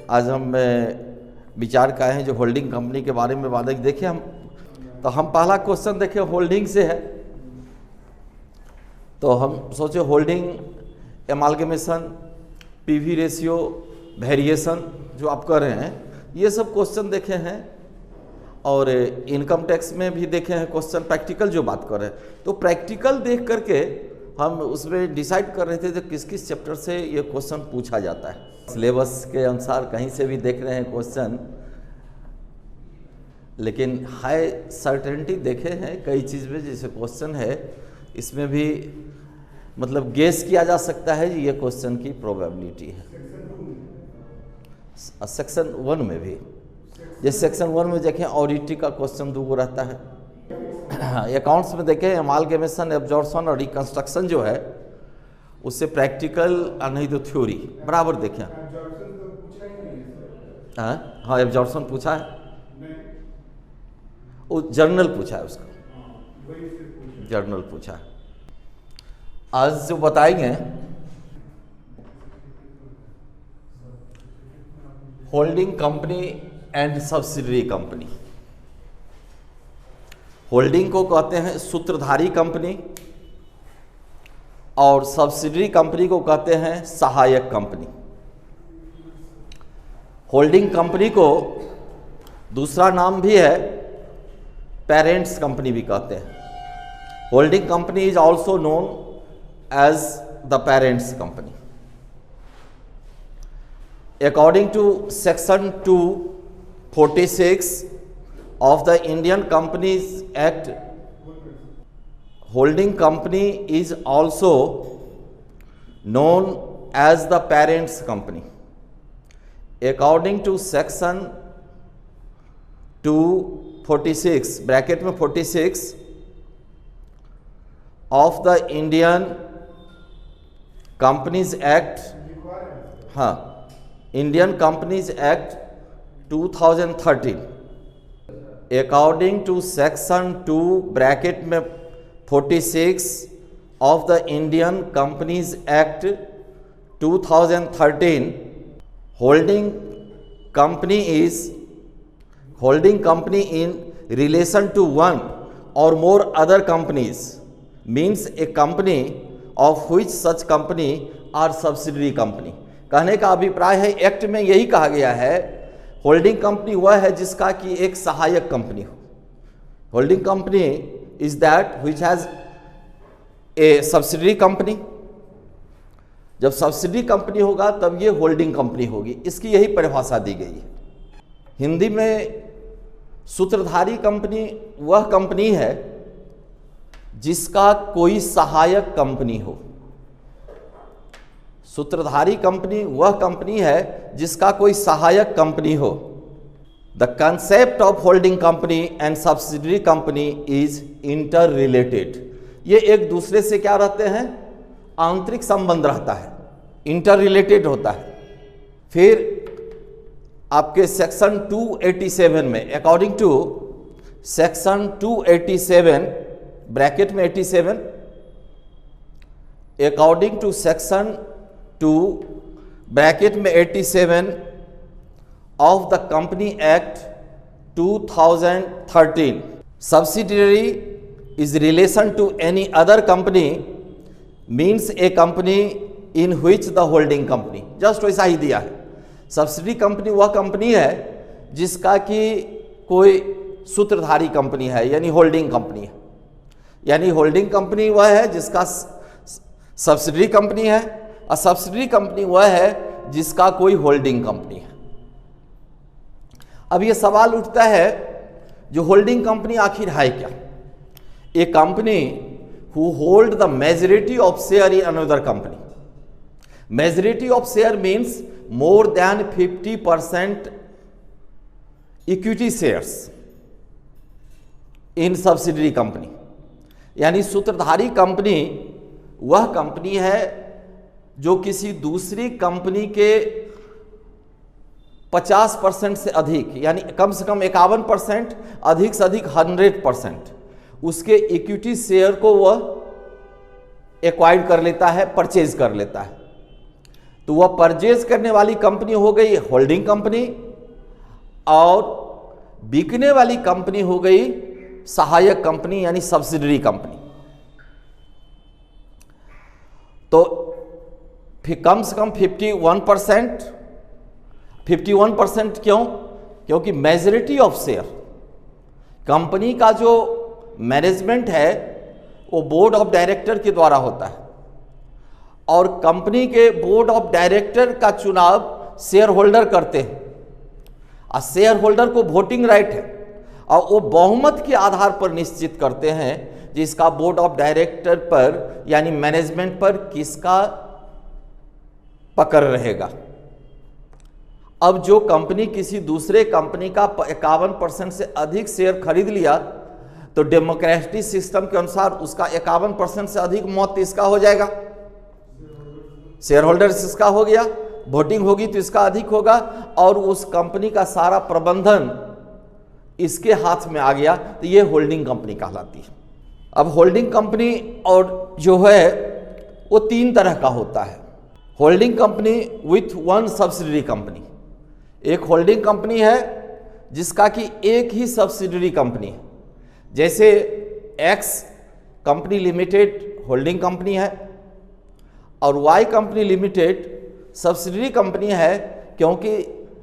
आज हम विचार का है जो होल्डिंग कंपनी के बारे में बात देखें हम। तो हम पहला क्वेश्चन देखें होल्डिंग से है। तो हम सोचे होल्डिंग, एमालगमेशन, पीवी रेशियो, वेरिएशन जो आप कर रहे हैं, ये सब क्वेश्चन देखे हैं। और इनकम टैक्स में भी देखे हैं क्वेश्चन, प्रैक्टिकल जो बात कर रहे हैं। तो प्रैक्टिकल देख करके हम उसमें डिसाइड कर रहे थे कि किस किस चैप्टर से ये क्वेश्चन पूछा जाता है। सिलेबस के अनुसार कहीं से भी देख रहे हैं क्वेश्चन, लेकिन हाई सर्टेनिटी देखे हैं कई चीज़ में। जैसे क्वेश्चन है इसमें भी मतलब गेस किया जा सकता है ये क्वेश्चन की प्रोबेबिलिटी है। सेक्शन 1 में भी, जैसे सेक्शन 1 में देखें ऑडिटिंग का क्वेश्चन 2 रहता है। अकाउंट्स में देखें एमालगमेशन, एब्जॉर्प्शन और रिकंस्ट्रक्शन जो है उससे प्रैक्टिकल और नहीं तो थ्योरी बराबर देखें। हाँ, एब्जॉर्प्शन पूछा है, वो जर्नल पूछा है, उसका जर्नल पूछा है। आज जो बताएंगे holding company and subsidiary company. Holding को कहते हैं सूत्रधारी कंपनी और सब्सिडरी कंपनी को कहते हैं सहायक कंपनी। होल्डिंग कंपनी को दूसरा नाम भी है पेरेंट्स कंपनी भी कहते हैं। Holding company is also known as the parents company. According to section 246 of the Indian Companies Act, holding company is also known as the parents company. According to section 246 bracket में 46 of the Indian Companies Act, हाँ, Indian Companies Act 2013, according to section 2 bracket में 46 of the Indian companies act 2013, holding company in relation to one और more other companies means a company of which such company are subsidiary company. कहने का अभिप्राय है act में यही कहा गया है होल्डिंग कंपनी वह है जिसका कि एक सहायक कंपनी हो। Holding company is that which has a subsidiary company. जब सब्सिडरी कंपनी होगा तब ये होल्डिंग कंपनी होगी, इसकी यही परिभाषा दी गई है। हिंदी में सूत्रधारी कंपनी वह कंपनी है जिसका कोई सहायक कंपनी हो। सूत्रधारी कंपनी वह कंपनी है जिसका कोई सहायक कंपनी हो। The concept of holding company and subsidiary company is inter related. ये एक दूसरे से क्या रहते हैं, आंतरिक संबंध रहता है, इंटर रिलेटेड होता है। फिर आपके सेक्शन 287 में, अकॉर्डिंग टू सेक्शन 287 ब्रैकेट में 87, अकॉर्डिंग टू सेक्शन 2 ब्रैकेट में 87 of the company act 2013, subsidiary is relation to any other company means a company in which the holding company. Just वैसा ही दिया है। सब्सिडी कंपनी वह company है जिसका कि कोई सूत्रधारी कंपनी है, यानी होल्डिंग कंपनी है। यानी होल्डिंग कंपनी वह है जिसका सब्सिडरी कंपनी है और सब्सिडरी कंपनी वह है जिसका कोई होल्डिंग कंपनी है। अब ये सवाल उठता है जो होल्डिंग कंपनी आखिर है क्या? A company who hold the majority of share in another company. Majority of share means more than 50% equity shares in subsidiary company. यानी सूत्रधारी कंपनी वह कंपनी है जो किसी दूसरी कंपनी के 50% से अधिक, यानी कम से कम 51%, अधिक से अधिक 100% उसके इक्विटी शेयर को वह एक्वायर्ड कर लेता है, परचेज कर लेता है। तो वह परचेज करने वाली कंपनी हो गई होल्डिंग कंपनी और बिकने वाली कंपनी हो गई सहायक कंपनी यानी सब्सिडरी कंपनी। तो कम से कम 51%। 51% क्यों? क्योंकि मेजॉरिटी ऑफ शेयर कंपनी का जो मैनेजमेंट है वो बोर्ड ऑफ डायरेक्टर के द्वारा होता है और कंपनी के बोर्ड ऑफ डायरेक्टर का चुनाव शेयर होल्डर करते हैं और शेयर होल्डर को वोटिंग राइट है और वो बहुमत के आधार पर निश्चित करते हैं जिसका बोर्ड ऑफ डायरेक्टर पर यानी मैनेजमेंट पर किसका पकड़ रहेगा। अब जो कंपनी किसी दूसरे कंपनी का 51% से अधिक शेयर खरीद लिया तो डेमोक्रेटिक सिस्टम के अनुसार उसका 51% से अधिक मौत इसका हो जाएगा, शेयर होल्डर इसका हो गया, वोटिंग होगी तो इसका अधिक होगा और उस कंपनी का सारा प्रबंधन इसके हाथ में आ गया तो ये होल्डिंग कंपनी कहलाती है। अब होल्डिंग कंपनी और जो है वो 3 तरह का होता है। Holding company with one subsidiary company, एक होल्डिंग कंपनी है जिसका कि एक ही सब्सिडरी कंपनी है, जैसे X company limited holding company है और Y company limited subsidiary company है क्योंकि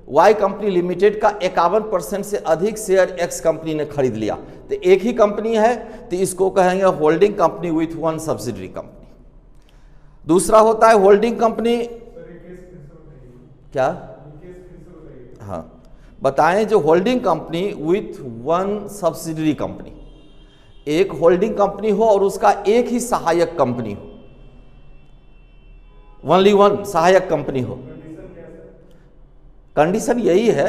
वाई कंपनी लिमिटेड का 51% से अधिक शेयर एक्स कंपनी ने खरीद लिया तो एक ही कंपनी है तो इसको कहेंगे holding company with one subsidiary company. दूसरा होता है होल्डिंग कंपनी, क्या हाँ बताएं, जो holding company with one subsidiary company, एक होल्डिंग कंपनी हो और उसका एक ही सहायक कंपनी हो, ओनली वन सहायक कंपनी हो। कंडीशन यही है,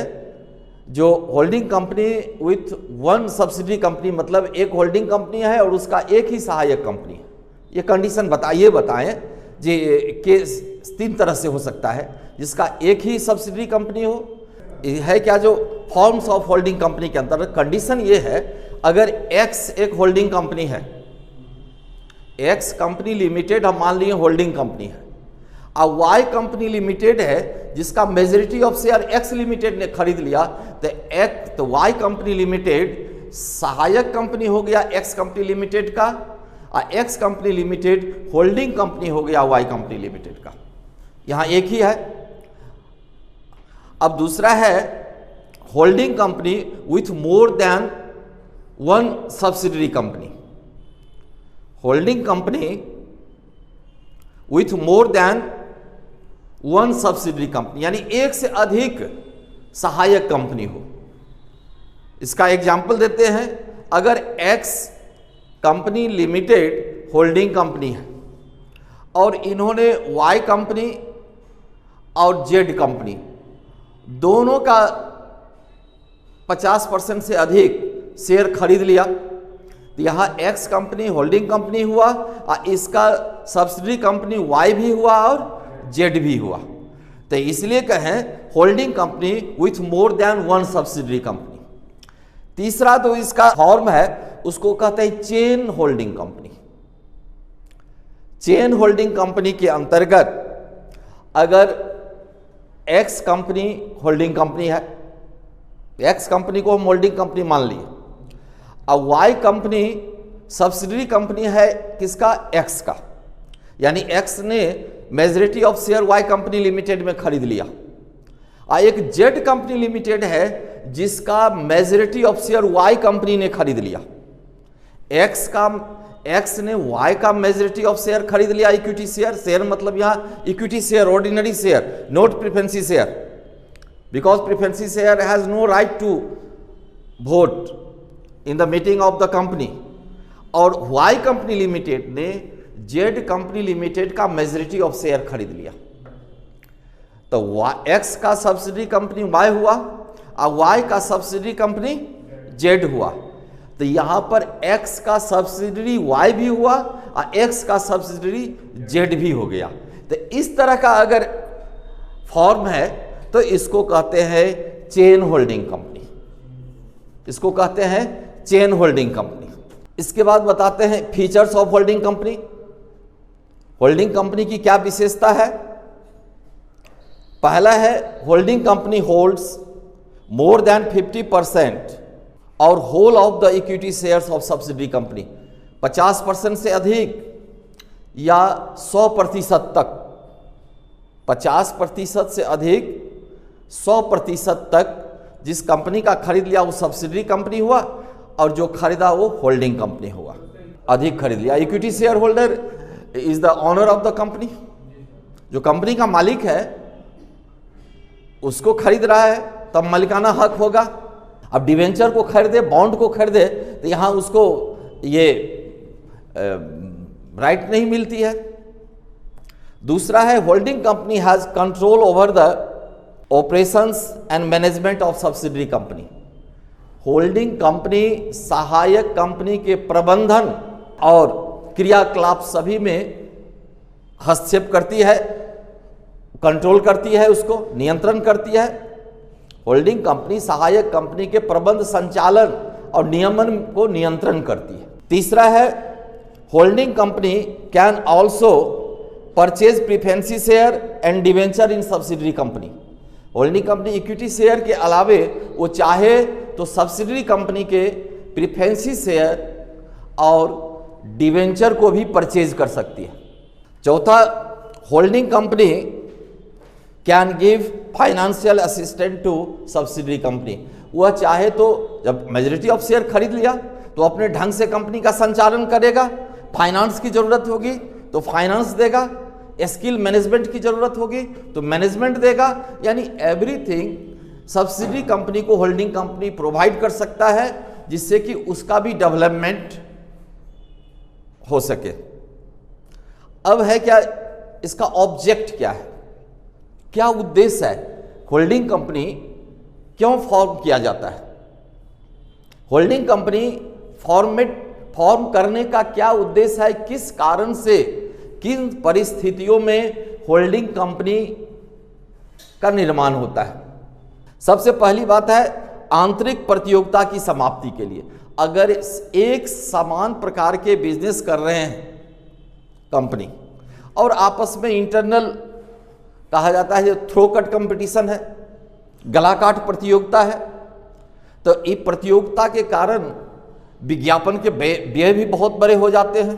जो holding company with one subsidiary company मतलब एक होल्डिंग कंपनी है और उसका एक ही सहायक कंपनी है। ये कंडीशन बताएं जी के 3 तरह से हो सकता है, जिसका एक ही सब्सिडरी कंपनी हो है क्या, जो फॉर्म्स ऑफ होल्डिंग कंपनी के अंतर्गत कंडीशन ये है, अगर एक्स एक होल्डिंग कंपनी है, एक्स कंपनी लिमिटेड हम मान लिए होल्डिंग कंपनी है और वाई कंपनी लिमिटेड है जिसका majority of share x limited ने खरीद लिया तो वाई कंपनी लिमिटेड सहायक कंपनी हो गया एक्स कंपनी लिमिटेड का और x company limited holding company हो गया वाई कंपनी लिमिटेड का। यहां एक ही है। अब दूसरा है holding company with more than one subsidiary company, holding company with more than one subsidiary company यानी एक से अधिक सहायक कंपनी हो। इसका एग्जाम्पल देते हैं, अगर x company limited holding company है और इन्होंने वाई कंपनी और जेड कंपनी दोनों का 50% से अधिक शेयर खरीद लिया तो यहाँ एक्स कंपनी होल्डिंग कंपनी हुआ और इसका सब्सिडरी कंपनी वाई भी हुआ और जेड भी हुआ, तो इसलिए कहें holding company with more than one subsidiary company. तीसरा तो इसका फॉर्म है उसको कहते हैं chain holding company. Chain holding company के अंतर्गत अगर एक्स कंपनी होल्डिंग कंपनी है, एक्स कंपनी को हम होल्डिंग कंपनी मान लिए, अब वाई कंपनी सब्सिडरी कंपनी है किसका, एक्स का, यानी एक्स ने majority of share Y company limited में खरीद लिया और एक जेड कंपनी लिमिटेड है जिसका majority of share Y company ने खरीद लिया। एक्स ने वाई का मेजॉरिटी ऑफ शेयर खरीद लिया, इक्विटी शेयर, शेयर मतलब यहाँ equity share, ordinary share, not preference share, because preference share has no right to vote in the meeting of the company. और वाई कंपनी लिमिटेड ने Z company limited का majority of share खरीद लिया, तो x का subsidiary company Y हुआ और Y का सब्सिडरी कंपनी जेड हुआ, तो यहां पर एक्स का सब्सिडरी वाई भी हुआ और एक्स का सब्सिडरी जेड भी हो गया। तो इस तरह का अगर फॉर्म है तो इसको कहते हैं चेन होल्डिंग कंपनी, इसको कहते हैं चेन होल्डिंग कंपनी। इसके बाद बताते हैं features of holding company. Holding company की क्या विशेषता है? पहला है holding company holds more than 50% और whole of the equity shares of subsidiary company, 50% से अधिक या 100% तक, 50% से अधिक 100% तक जिस कंपनी का खरीद लिया वो सब्सिडरी कंपनी हुआ और जो खरीदा वो होल्डिंग कंपनी हुआ, अधिक खरीद लिया। Equity share holder is the owner of the company, जो कंपनी का मालिक है उसको खरीद रहा है तब मालिकाना हक होगा। अब डिवेंचर को खरीदे, बॉन्ड को खरीदे तो यहाँ उसको ये राइट नहीं मिलती है। दूसरा है holding company has control over the operations and management of subsidiary company. Holding company सहायक कंपनी के प्रबंधन और क्रियाकलाप सभी में हस्तक्षेप करती है, कंट्रोल करती है, उसको नियंत्रण करती है। होल्डिंग कंपनी सहायक कंपनी के प्रबंध, संचालन और नियमन को नियंत्रण करती है। तीसरा है holding company can also purchase preference share and debenture in subsidiary company. Holding company equity share के अलावे वो चाहे तो सब्सिडरी कंपनी के प्रीफरेंसी शेयर और डिवेंचर को भी परचेज कर सकती है। चौथा, holding company can give financial assistant to subsidiary company. वह चाहे तो जब मेजॉरिटी ऑफ शेयर खरीद लिया तो अपने ढंग से कंपनी का संचालन करेगा, फाइनेंस की जरूरत होगी तो फाइनेंस देगा, स्किल मैनेजमेंट की जरूरत होगी तो मैनेजमेंट देगा, यानी एवरीथिंग सब्सिडरी कंपनी को होल्डिंग कंपनी प्रोवाइड कर सकता है जिससे कि उसका भी डेवलपमेंट हो सके। अब है क्या इसका ऑब्जेक्ट क्या है, क्या उद्देश्य है, होल्डिंग कंपनी क्यों फॉर्म किया जाता है, होल्डिंग कंपनी फॉर्म करने का क्या उद्देश्य है, किस कारण से, किन परिस्थितियों में होल्डिंग कंपनी का निर्माण होता है। सबसे पहली बात है आंतरिक प्रतियोगिता की समाप्ति के लिए। अगर एक समान प्रकार के बिजनेस कर रहे हैं कंपनी और आपस में इंटरनल कहा जाता है जो थ्रो कट कंपटीशन है, गला काट प्रतियोगिता है, तो इस प्रतियोगिता के कारण विज्ञापन के व्यय भी बहुत बड़े हो जाते हैं,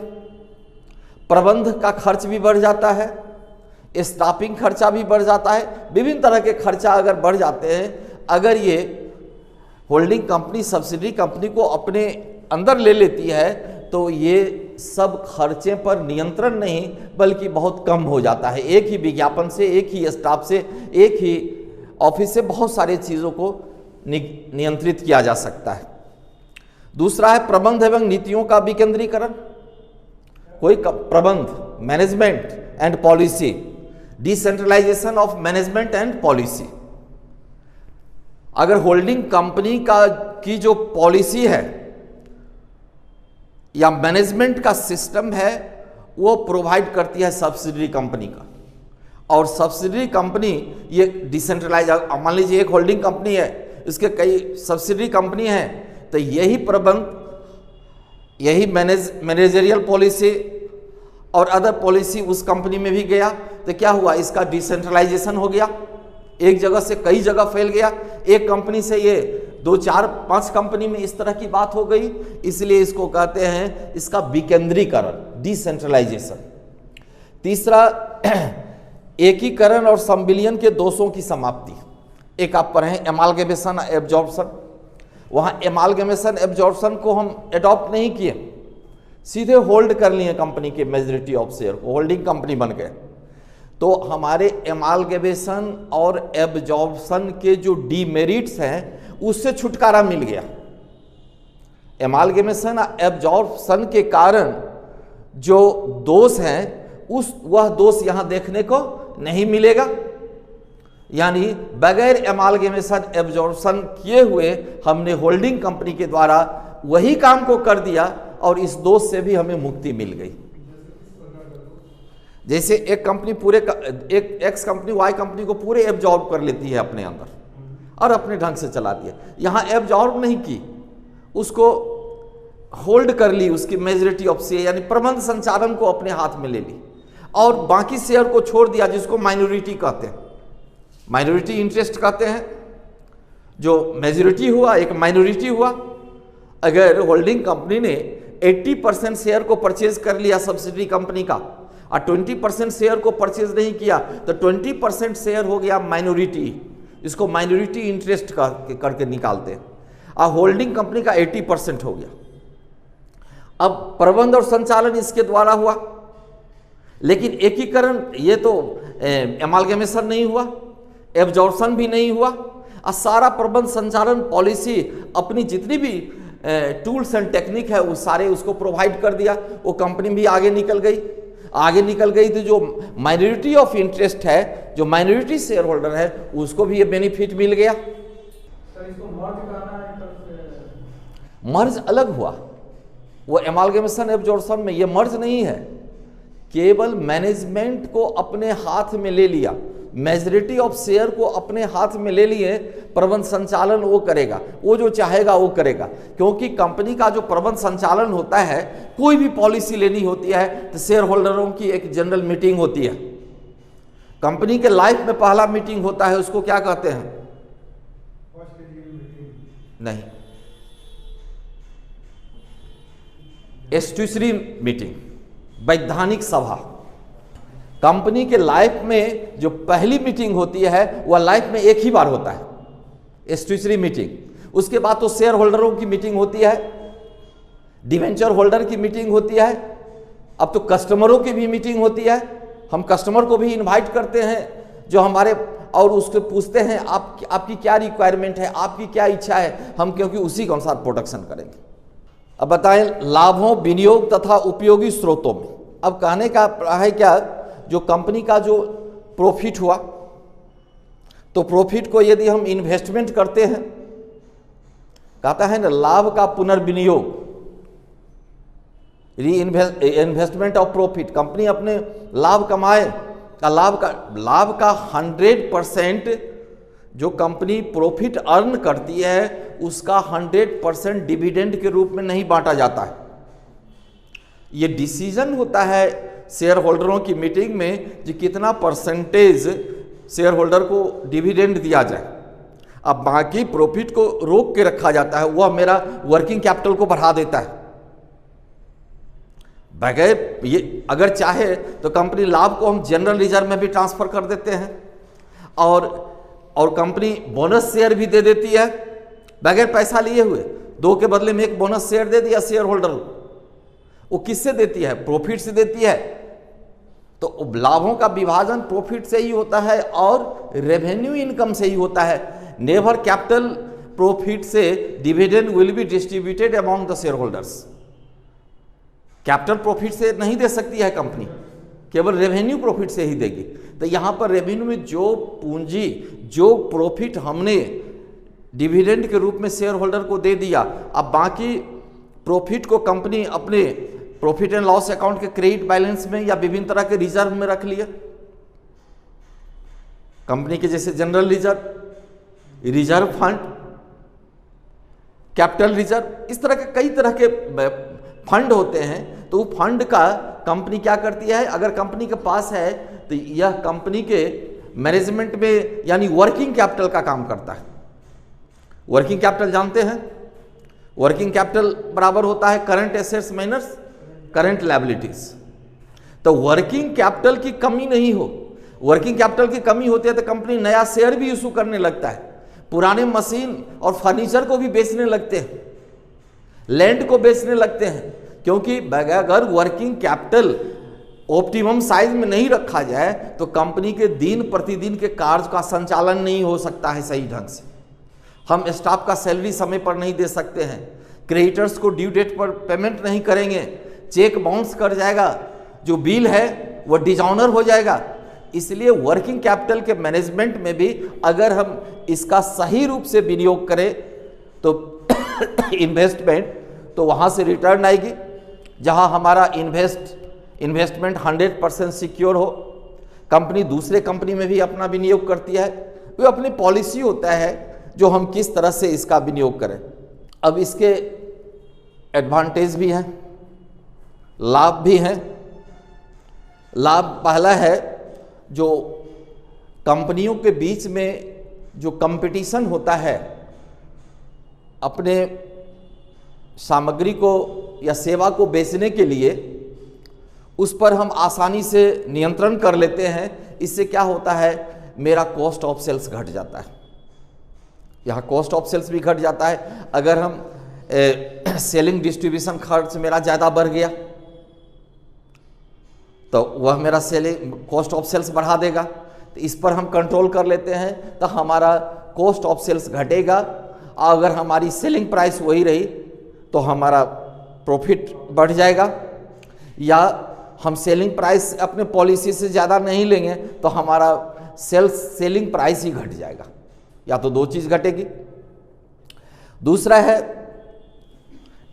प्रबंध का खर्च भी बढ़ जाता है, स्टाफिंग खर्चा भी बढ़ जाता है, विभिन्न तरह के खर्चा अगर बढ़ जाते हैं। अगर ये होल्डिंग कंपनी सब्सिडरी कंपनी को अपने अंदर ले लेती है तो ये सब खर्चे पर नियंत्रण नहीं बल्कि बहुत कम हो जाता है। एक ही विज्ञापन से, एक ही स्टाफ से, एक ही ऑफिस से बहुत सारी चीज़ों को नियंत्रित किया जा सकता है। दूसरा है प्रबंध एवं नीतियों का विकेंद्रीकरण। कोई प्रबंध, management and policy, decentralization of management and policy. अगर होल्डिंग कंपनी की जो पॉलिसी है या मैनेजमेंट का सिस्टम है वो प्रोवाइड करती है सब्सिडरी कंपनी का, और सब्सिडरी कंपनी ये डिसेंट्रलाइज, मान लीजिए एक होल्डिंग कंपनी है, इसके कई सब्सिडरी कंपनी हैं, तो यही प्रबंध, यही मैनेजरियल पॉलिसी और अदर पॉलिसी उस कंपनी में भी गया तो क्या हुआ, इसका डिसेंट्रलाइजेशन हो गया, एक जगह से कई जगह फैल गया, एक कंपनी से ये 2, 4, 5 कंपनी में इस तरह की बात हो गई, इसलिए इसको कहते हैं इसका विकेंद्रीकरण, डिसेंट्रलाइजेशन। तीसरा एकीकरण और संविलियन के दोषों की समाप्ति। एक आप पढ़ें एमालगेमेशन एब्जॉर्प्शन, वहाँ एमालगेमेशन एब्जॉर्प्शन को हम एडॉप्ट नहीं किए, सीधे होल्ड कर लिए कंपनी के मेजॉरिटी ऑफ शेयर को, होल्डिंग कंपनी बन गए। तो हमारे एमालगेमेशन और एब्जॉर्प्शन के जो डीमेरिट्स हैं उससे छुटकारा मिल गया। एमालगेमेशन और एब्जॉर्प्शन के कारण जो दोष हैं वह दोष यहाँ देखने को नहीं मिलेगा, यानी बगैर एमालगेमेशन एब्जॉर्प्शन किए हुए हमने होल्डिंग कंपनी के द्वारा वही काम को कर दिया और इस दोष से भी हमें मुक्ति मिल गई। जैसे एक कंपनी एक एक्स कंपनी वाई कंपनी को पूरे एब्जॉर्ब कर लेती है अपने अंदर और अपने ढंग से चलाती है, यहाँ एब्जॉर्ब नहीं की, उसको होल्ड कर ली, उसकी मेजॉरिटी ऑफ शेयर यानी प्रबंध संचालन को अपने हाथ में ले ली और बाकी शेयर को छोड़ दिया जिसको माइनॉरिटी कहते हैं। माइनॉरिटी इंटरेस्ट कहते हैं। जो मेजॉरिटी हुआ एक माइनॉरिटी हुआ। अगर होल्डिंग कंपनी ने 80% शेयर को परचेज कर लिया सब्सिडरी कंपनी का और 20% शेयर को परचेज नहीं किया तो 20% शेयर हो गया माइनॉरिटी। इसको माइनॉरिटी इंटरेस्ट करके निकालते हैं। और होल्डिंग कंपनी का 80% हो गया। अब प्रबंध और संचालन इसके द्वारा हुआ, लेकिन एकीकरण ये तो एमालगमेशन नहीं हुआ, एब्जॉर्प्शन भी नहीं हुआ। और सारा प्रबंध संचालन पॉलिसी अपनी जितनी भी टूल्स एंड टेक्निक है वो सारे उसको प्रोवाइड कर दिया। वो कंपनी भी आगे निकल गई तो जो माइनॉरिटी ऑफ इंटरेस्ट है, जो माइनॉरिटी शेयर होल्डर है, उसको भी ये बेनिफिट मिल गया। मर्ज अलग हुआ, वो एमालगमेशन एब्जॉर्प्शन में ये मर्ज नहीं है। केवल मैनेजमेंट को अपने हाथ में ले लिया, मेजॉरिटी ऑफ शेयर को अपने हाथ में ले लिए, प्रबंध संचालन वो करेगा, वो जो चाहेगा वो करेगा। क्योंकि कंपनी का जो प्रबंध संचालन होता है, कोई भी पॉलिसी लेनी होती है तो शेयर होल्डरों की एक जनरल मीटिंग होती है। कंपनी के लाइफ में पहला मीटिंग होता है, उसको क्या कहते हैं? नहीं, एस्ट्यूसरी मीटिंग, वैधानिक सभा। कंपनी के लाइफ में जो पहली मीटिंग होती है वह लाइफ में एक ही बार होता है, एस्ट्यूसरी मीटिंग। उसके बाद तो शेयर होल्डरों की मीटिंग होती है, डिवेंचर होल्डर की मीटिंग होती है, अब तो कस्टमरों की भी मीटिंग होती है। हम कस्टमर को भी इनवाइट करते हैं जो हमारे, और उसको पूछते हैं आपकी क्या रिक्वायरमेंट है, आपकी क्या इच्छा है, हम क्योंकि उसी के अनुसार प्रोडक्शन करेंगे। अब बताएं लाभों, विनियोग तथा उपयोगी स्रोतों में। अब कहने का है क्या, जो कंपनी का जो प्रॉफिट हुआ, तो प्रॉफिट को यदि हम इन्वेस्टमेंट करते हैं, कहता है ना लाभ का पुनर्विनियोग, री इन्वेस्टमेंट ऑफ प्रॉफिट। कंपनी अपने लाभ कमाए का लाभ का 100% जो कंपनी प्रॉफिट अर्न करती है उसका 100% डिविडेंड के रूप में नहीं बांटा जाता है। ये डिसीजन होता है शेयर होल्डरों की मीटिंग में कि कितना परसेंटेज शेयर होल्डर को डिविडेंड दिया जाए। अब बाकी प्रॉफिट को रोक के रखा जाता है, वह मेरा वर्किंग कैपिटल को बढ़ा देता है। बगैर ये अगर चाहे तो कंपनी लाभ को हम जनरल रिजर्व में भी ट्रांसफर कर देते हैं, और कंपनी बोनस शेयर भी दे देती है बगैर पैसा लिए हुए। 2 के बदले में 1 बोनस शेयर दे दिया शेयर होल्डर को। वो किससे देती है? प्रॉफिट से देती है। तो लाभों का विभाजन प्रॉफिट से ही होता है और रेवेन्यू इनकम से ही होता है। नेवर कैपिटल प्रॉफिट से dividend will be distributed among the share holders. Capital profit से नहीं दे सकती है कंपनी, केवल रेवेन्यू प्रॉफिट से ही देगी। तो यहाँ पर रेवेन्यू में जो पूंजी, जो प्रॉफिट हमने डिविडेंड के रूप में शेयर होल्डर को दे दिया, अब बाकी प्रॉफिट को कंपनी अपने प्रॉफिट एंड लॉस अकाउंट के क्रेडिट बैलेंस में या विभिन्न तरह के रिजर्व में रख लिया। कंपनी के जैसे general reserve fund, capital reserve, इस तरह के कई तरह के फंड होते हैं। तो फंड का कंपनी क्या करती है, अगर कंपनी के पास है तो यह कंपनी के मैनेजमेंट में यानी वर्किंग कैपिटल का काम करता है। वर्किंग कैपिटल जानते हैं, वर्किंग कैपिटल बराबर होता है current assets minus current liabilities. तो वर्किंग कैपिटल की कमी नहीं हो, वर्किंग कैपिटल की कमी होती है तो कंपनी नया शेयर भी इशू करने लगता है, पुराने मशीन और फर्नीचर को भी बेचने लगते हैं, लैंड को बेचने लगते हैं। क्योंकि अगर वर्किंग कैपिटल ऑप्टिमम साइज में नहीं रखा जाए तो कंपनी के दिन प्रतिदिन के कार्य का संचालन नहीं हो सकता है सही ढंग से। हम स्टाफ का सैलरी समय पर नहीं दे सकते हैं, क्रेडिटर्स को ड्यू डेट पर पेमेंट नहीं करेंगे, चेक बाउंस कर जाएगा, जो बिल है वो डिजॉनर हो जाएगा। इसलिए वर्किंग कैपिटल के मैनेजमेंट में भी अगर हम इसका सही रूप से विनियोग करें तो इन्वेस्टमेंट, तो वहाँ से रिटर्न आएगी। जहाँ हमारा इन्वेस्टमेंट 100% सिक्योर हो, कंपनी दूसरे कंपनी में भी अपना विनियोग करती है, वो अपनी पॉलिसी होता है जो हम किस तरह से इसका विनियोग करें। अब इसके एडवांटेज भी हैं, लाभ भी हैं। लाभ पहला है जो कंपनियों के बीच में जो कंपटीशन होता है अपने सामग्री को या सेवा को बेचने के लिए, उस पर हम आसानी से नियंत्रण कर लेते हैं। इससे क्या होता है, मेरा कॉस्ट ऑफ सेल्स घट जाता है। यहाँ कॉस्ट ऑफ सेल्स भी घट जाता है। अगर हम सेलिंग डिस्ट्रीब्यूशन खर्च मेरा ज़्यादा बढ़ गया तो वह मेरा सेलिंग कॉस्ट ऑफ सेल्स बढ़ा देगा। तो इस पर हम कंट्रोल कर लेते हैं तो हमारा कॉस्ट ऑफ सेल्स घटेगा। अगर हमारी सेलिंग प्राइस वही रही तो हमारा प्रॉफिट बढ़ जाएगा। या हम सेलिंग प्राइस अपने पॉलिसी से ज़्यादा नहीं लेंगे तो हमारा सेलिंग प्राइस ही घट जाएगा। या तो दो चीज़ घटेगी। दूसरा है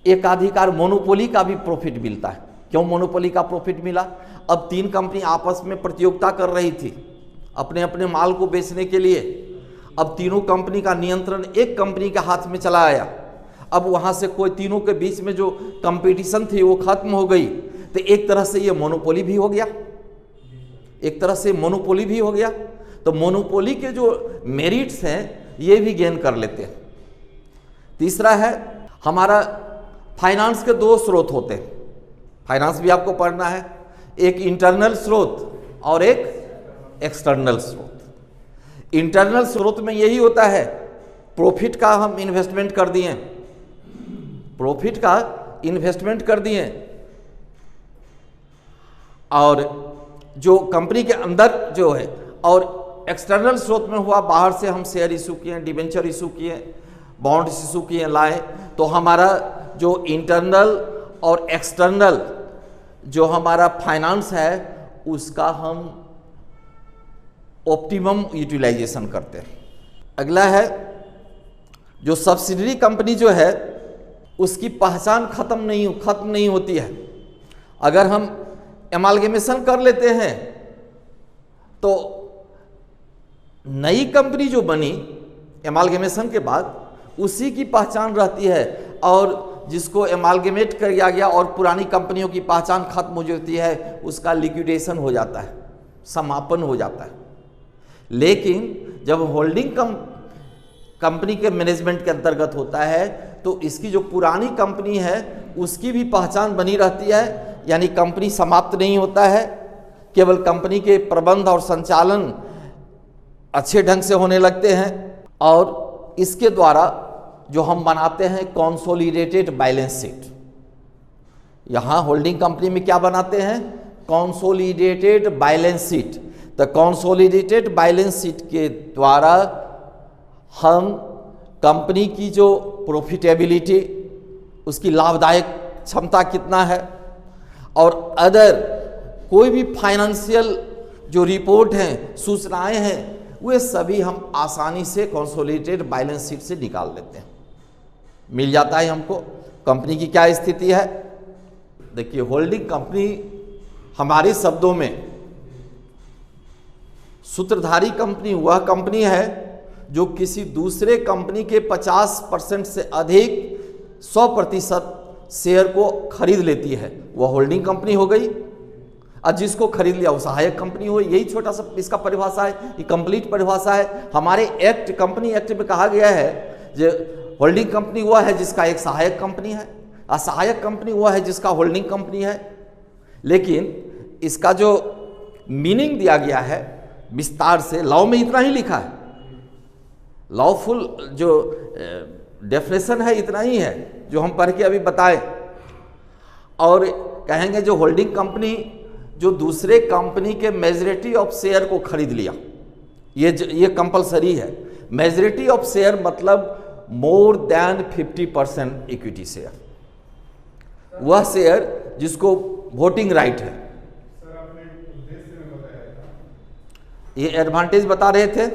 एकाधिकार, मोनोपोली का भी प्रॉफिट मिलता है। क्यों मोनोपोली का प्रॉफिट मिला? अब 3 कंपनी आपस में प्रतियोगिता कर रही थी अपने अपने माल को बेचने के लिए। अब तीनों कंपनी का नियंत्रण एक कंपनी के हाथ में चला आया। अब वहाँ से कोई तीनों के बीच में जो कंपटीशन थी वो खत्म हो गई। तो एक तरह से ये मोनोपोली भी हो गया, एक तरह से मोनोपोली भी हो गया। तो मोनोपोली के जो मेरिट्स हैं ये भी गेन कर लेते हैं। तीसरा है हमारा फाइनेंस के 2 स्रोत होते हैं। फाइनेंस भी आपको पढ़ना है, एक इंटरनल स्रोत और एक एक्सटर्नल स्रोत। इंटरनल स्रोत में यही होता है, प्रॉफिट का हम इन्वेस्टमेंट कर दिए, प्रॉफिट का इन्वेस्टमेंट कर दिए, और जो कंपनी के अंदर जो है। और एक्सटर्नल स्रोत में हुआ, बाहर से हम शेयर इशू किए, डिबेंचर इशू किए, बॉन्ड इशू किए, लाए। तो हमारा जो इंटरनल और एक्सटर्नल जो हमारा फाइनेंस है उसका हम ऑप्टिमम यूटिलाइजेशन करते हैं। अगला है जो सब्सिडरी कंपनी जो है उसकी पहचान खत्म नहीं होती है। अगर हम एमालगेमेशन कर लेते हैं तो नई कंपनी जो बनी एमालगेमेशन के बाद उसी की पहचान रहती है, और जिसको एमालगेमेट किया गया और पुरानी कंपनियों की पहचान खत्म हो जाती है उसका लिक्विडेशन हो जाता है, समापन हो जाता है। लेकिन जब होल्डिंग कंपनी के मैनेजमेंट के अंतर्गत होता है तो इसकी जो पुरानी कंपनी है उसकी भी पहचान बनी रहती है, यानी कंपनी समाप्त नहीं होता है। केवल कंपनी के प्रबंध और संचालन अच्छे ढंग से होने लगते हैं। और इसके द्वारा जो हम बनाते हैं कंसोलिडेटेड बैलेंस शीट, यहाँ होल्डिंग कंपनी में क्या बनाते हैं, कंसोलिडेटेड बैलेंस शीट। तो कंसोलिडेटेड बैलेंस शीट के द्वारा हम कंपनी की जो प्रॉफिटेबिलिटी, उसकी लाभदायक क्षमता कितना है, और अदर कोई भी फाइनेंशियल जो रिपोर्ट हैं, सूचनाएं हैं, वे सभी हम आसानी से कंसोलिडेटेड बैलेंस शीट से निकाल लेते हैं। मिल जाता है हमको कंपनी की क्या स्थिति है। देखिए, होल्डिंग कंपनी हमारे शब्दों में सूत्रधारी कंपनी वह कंपनी है जो किसी दूसरे कंपनी के 50% से अधिक 100% शेयर को खरीद लेती है, वह होल्डिंग कंपनी हो गई। और जिसको खरीद लिया वो सहायक कंपनी हो। यही छोटा सा इसका परिभाषा है, ये कंप्लीट परिभाषा है। हमारे एक्ट, कंपनी एक्ट में कहा गया है जो होल्डिंग कंपनी वह है जिसका एक सहायक कंपनी है, असहायक कंपनी वह है जिसका होल्डिंग कंपनी है। लेकिन इसका जो मीनिंग दिया गया है विस्तार से, लॉ में इतना ही लिखा है, लॉफुल जो डेफिनेशन है इतना ही है जो हम पढ़ के अभी बताएं। और कहेंगे जो होल्डिंग कंपनी जो दूसरे कंपनी के मेजॉरिटी ऑफ शेयर को खरीद लिया, ये कंपलसरी है। मेजॉरिटी ऑफ शेयर मतलब मोर देन 50% इक्विटी शेयर, वह शेयर जिसको वोटिंग राइट है। सर, आपने उद्देश्य में बताया था, ये एडवांटेज बता रहे थे,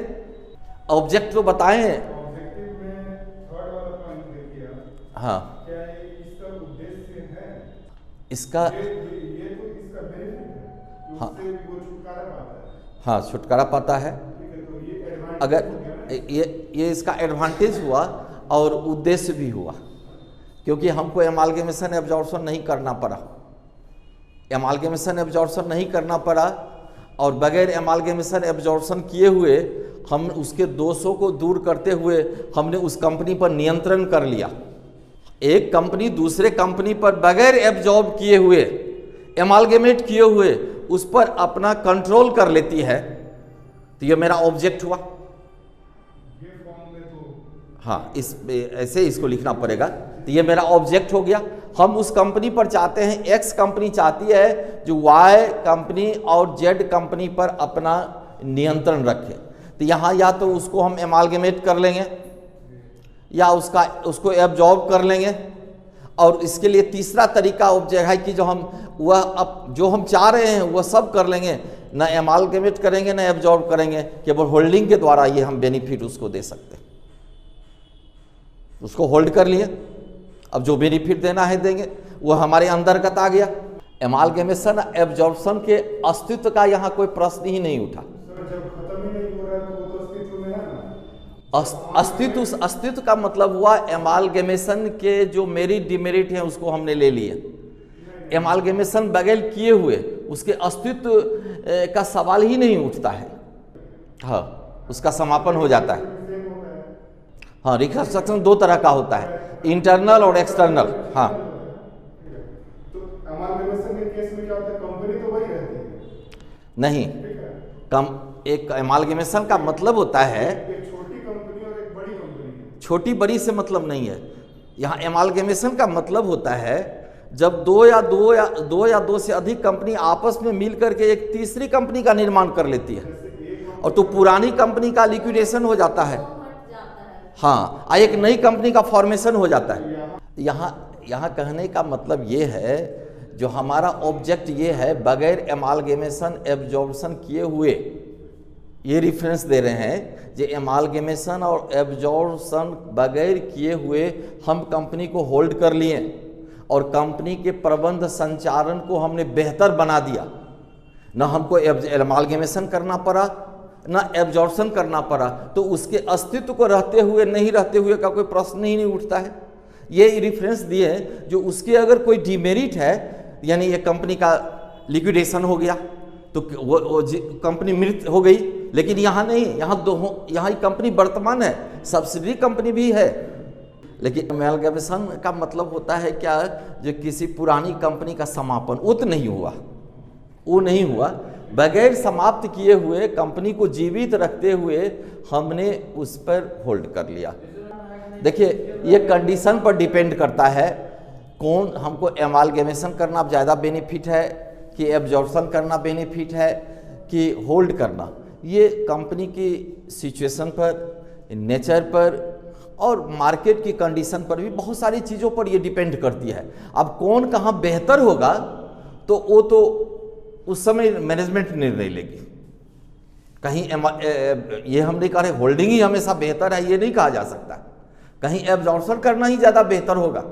ऑब्जेक्ट तो बताए हैं। ऑब्जेक्टिव में थर्ड वाला पॉइंट देखिए। हाँ, क्या ये इसका उद्देश्य है? इसका ये तो इसका बेनिफिट है, हाँ, उससे वो छुटकारा पाता है। हाँ, छुटकारा पाता है। ठीक है, तो ये एडवांटेज अगर हो गया ना? ये इसका एडवांटेज हुआ और उद्देश्य भी हुआ, क्योंकि हमको एमालगेमेशन एब्जॉर्प्शन नहीं करना पड़ा, एमालगेमेशन एब्जॉर्प्शन नहीं करना पड़ा। और बगैर एमालगेमेशन एब्जॉर्प्शन किए हुए हम उसके दोषों को दूर करते हुए हमने उस कंपनी पर नियंत्रण कर लिया। एक कंपनी दूसरे कंपनी पर बगैर एब्जॉर्ब किए हुए, एमालगेमेट किए हुए उस पर अपना कंट्रोल कर लेती है, तो ये मेरा ऑब्जेक्ट हुआ। ये फॉर्म में तो हाँ, इस ऐसे इसको लिखना पड़ेगा। तो ये मेरा ऑब्जेक्ट हो गया। हम उस कंपनी पर चाहते हैं, एक्स कंपनी चाहती है जो वाई कंपनी और जेड कंपनी पर अपना नियंत्रण रखे। तो यहाँ या तो उसको हम एमालगेमेट कर लेंगे या उसको एब्जॉर्ब कर लेंगे। और इसके लिए तीसरा तरीका ऑब्जेक्ट है कि जो हम चाह रहे हैं वह सब कर लेंगे, ना एमालगेमेट करेंगे ना एब्जॉर्ब करेंगे, केवल होल्डिंग के द्वारा ये हम बेनिफिट उसको दे सकते हैं। उसको होल्ड कर लिए, अब जो बेनिफिट देना है देंगे, वो हमारे अंतर्गत आ गया। एमालगेमेशन एब्जॉर्प्शन के अस्तित्व का यहाँ कोई प्रश्न ही नहीं उठा। सर जब खत्म ही नहीं हो रहा है तो वो तो अस्तित्व में है ना। अस्तित्व का मतलब हुआ एमालगेमेशन के जो मेरिट डिमेरिट हैं उसको हमने ले लिए। एमालगेमेशन बगैर किए हुए उसके अस्तित्व का सवाल ही नहीं उठता है। हाँ, उसका समापन हो जाता है। सेम होता है। हाँ, रिकंस्ट्रक्शन दो तरह का होता है, इंटरनल और एक्सटर्नल। हाँ, तो एमालगेमेशन के केस में क्या होता है, कंपनी तो वही रहती है, नहीं, ठीक है। एक एमालगेमेशन का मतलब होता है, एक छोटी कंपनी और एक बड़ी कंपनी है। छोटी बड़ी से मतलब नहीं है। यहाँ एमालगेमेशन का मतलब होता है जब दो या दो से अधिक कंपनी आपस में मिल करके एक तीसरी कंपनी का निर्माण कर लेती है, और तो पुरानी कंपनी का लिक्विडेशन हो जाता है। हाँ, एक नई कंपनी का फॉर्मेशन हो जाता है। यहाँ कहने का मतलब ये है, जो हमारा ऑब्जेक्ट ये है, बगैर एमालगेमेशन एब्जॉर्प्शन किए हुए, ये रेफरेंस दे रहे हैं जो एमालगेमेशन और एब्जॉर्प्शन बगैर किए हुए हम कंपनी को होल्ड कर लिए और कंपनी के प्रबंध संचालन को हमने बेहतर बना दिया। ना हमको एमालगेमेशन करना पड़ा ना एब्जॉर्प्शन करना पड़ा, तो उसके अस्तित्व को रहते हुए नहीं रहते हुए का कोई प्रश्न ही नहीं उठता है। ये रेफरेंस दिए जो उसके अगर कोई डिमेरिट है, यानी ये कंपनी का लिक्विडेशन हो गया तो वो कंपनी मृत हो गई, लेकिन यहाँ नहीं, यहाँ कंपनी वर्तमान है, सब्सिडरी कंपनी भी है। लेकिन एमालगेमेशन का मतलब होता है क्या, जो किसी पुरानी कंपनी का समापन, वो तो नहीं हुआ, वो नहीं हुआ। बगैर समाप्त किए हुए कंपनी को जीवित रखते हुए हमने उस पर होल्ड कर लिया। देखिए, ये कंडीशन पर डिपेंड करता है, कौन हमको एमालगेमेशन करना ज़्यादा बेनिफिट है कि एब्जॉर्प्शन करना बेनिफिट है कि होल्ड करना। ये कंपनी की सिचुएशन पर, नेचर पर और मार्केट की कंडीशन पर भी, बहुत सारी चीज़ों पर ये डिपेंड करती है। अब कौन कहाँ बेहतर होगा तो वो तो उस समय मैनेजमेंट निर्णय लेगी। कहीं ये हम नहीं कह रहे होल्डिंग ही हमेशा बेहतर है, ये नहीं कहा जा सकता। कहीं एब्जॉर्प्शन करना ही ज़्यादा बेहतर होगा।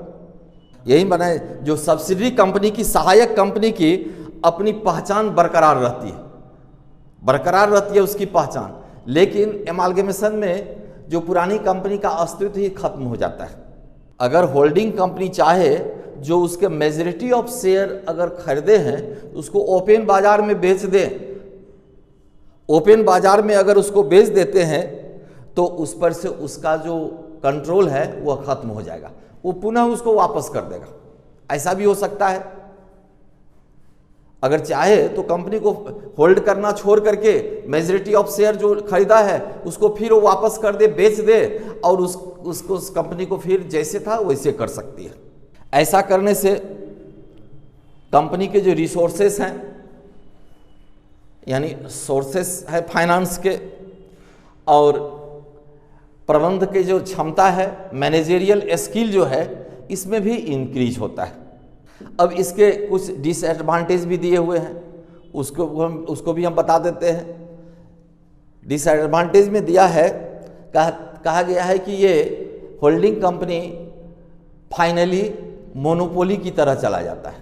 यही माने जो सब्सिडरी कंपनी की, सहायक कंपनी की अपनी पहचान बरकरार रहती है उसकी पहचान, लेकिन एमालगेमेशन में जो पुरानी कंपनी का अस्तित्व ही खत्म हो जाता है। अगर होल्डिंग कंपनी चाहे जो उसके मेजॉरिटी ऑफ शेयर अगर खरीदे हैं तो उसको ओपन बाजार में बेच दें, ओपन बाजार में अगर उसको बेच देते हैं तो उस पर से उसका जो कंट्रोल है वह खत्म हो जाएगा, वो पुनः उसको वापस कर देगा। ऐसा भी हो सकता है। अगर चाहे तो कंपनी को होल्ड करना छोड़ करके मेजॉरिटी ऑफ शेयर जो खरीदा है उसको फिर वो वापस कर दे, बेच दे, और उसको उस कंपनी को फिर जैसे था वैसे कर सकती है। ऐसा करने से कंपनी के जो रिसोर्सेस हैं, यानी सोर्सेस है फाइनेंस के, और प्रबंध के जो क्षमता है, मैनेजरियल स्किल जो है, इसमें भी इंक्रीज होता है। अब इसके कुछ डिसएडवांटेज भी दिए हुए हैं, उसको भी हम बता देते हैं। डिसएडवांटेज में दिया है, कहा गया है कि ये होल्डिंग कंपनी फाइनली मोनोपोली की तरह चला जाता है,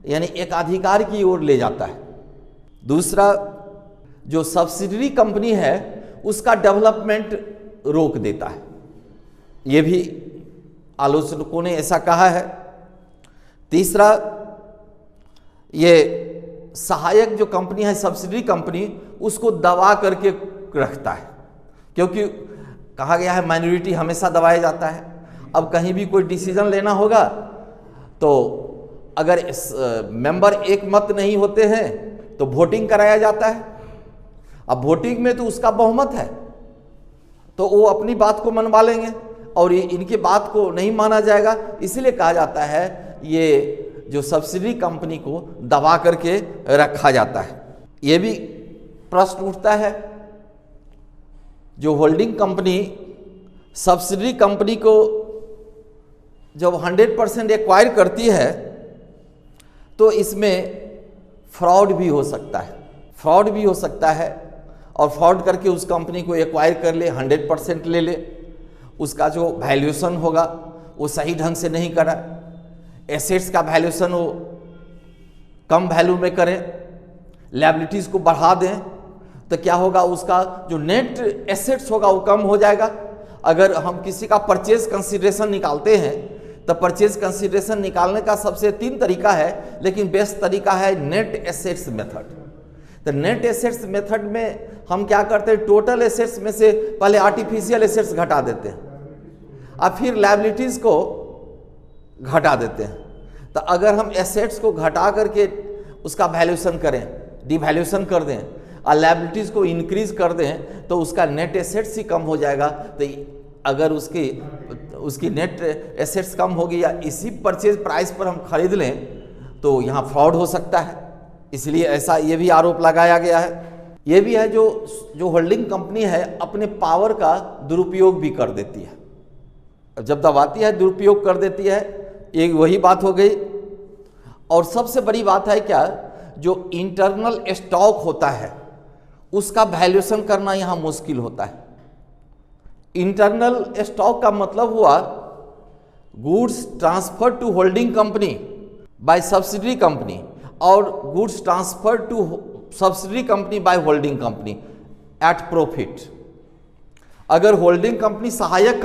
यानी एकाधिकार की ओर ले जाता है। दूसरा, जो सब्सिडरी कंपनी है उसका डेवलपमेंट रोक देता है, ये भी आलोचकों ने ऐसा कहा है। तीसरा, ये सहायक जो कंपनी है, सब्सिडरी कंपनी, उसको दबा करके रखता है, क्योंकि कहा गया है माइनॉरिटी हमेशा दबाया जाता है। अब कहीं भी कोई डिसीजन लेना होगा तो अगर मेंबर एक मत नहीं होते हैं तो वोटिंग कराया जाता है। अब वोटिंग में तो उसका बहुमत है तो वो अपनी बात को मनवा लेंगे और ये इनकी बात को नहीं माना जाएगा, इसलिए कहा जाता है ये जो सब्सिडी कंपनी को दबा करके रखा जाता है। ये भी प्रश्न उठता है, जो होल्डिंग कंपनी सब्सिडी कंपनी को जब 100% एक्वायर करती है तो इसमें फ्रॉड भी हो सकता है, फ्रॉड भी हो सकता है और फ्रॉड करके उस कंपनी को एक्वायर कर ले, 100% ले ले, उसका जो वैल्यूएशन होगा वो सही ढंग से नहीं करा, एसेट्स का वैल्यूएशन वो कम वैल्यू में करें, लायबिलिटीज़ को बढ़ा दें, तो क्या होगा, उसका जो नेट एसेट्स होगा वो कम हो जाएगा। अगर हम किसी का परचेज कंसिडरेशन निकालते हैं तो परचेज कंसिडरेशन निकालने का सबसे 3 तरीका है, लेकिन बेस्ट तरीका है नेट एसेट्स मेथड। तो नेट एसेट्स मेथड में हम क्या करते हैं, टोटल एसेट्स में से पहले आर्टिफिशियल एसेट्स घटा देते हैं और फिर लायबिलिटीज़ को घटा देते हैं। तो अगर हम एसेट्स को घटा करके उसका वैल्यूएशन करें, डिवैल्यूएशन कर दें और लायबिलिटीज़ को इंक्रीज कर दें तो उसका नेट एसेट्स ही कम हो जाएगा। तो अगर उसकी नेट एसेट्स कम होगी या इसी परचेज प्राइस पर हम खरीद लें तो यहाँ फ्रॉड हो सकता है, इसलिए ऐसा ये भी आरोप लगाया गया है। ये भी है जो होल्डिंग कंपनी है अपने पावर का दुरुपयोग भी कर देती है, जब दबाती है दुरुपयोग कर देती है, एक वही बात हो गई। और सबसे बड़ी बात है क्या, जो इंटरनल स्टॉक होता है उसका वैल्यूएशन करना यहाँ मुश्किल होता है। इंटरनल स्टॉक का मतलब हुआ goods transfer to holding company by subsidiary company और goods transfer to subsidiary company by holding company at profit. अगर होल्डिंग कंपनी सहायक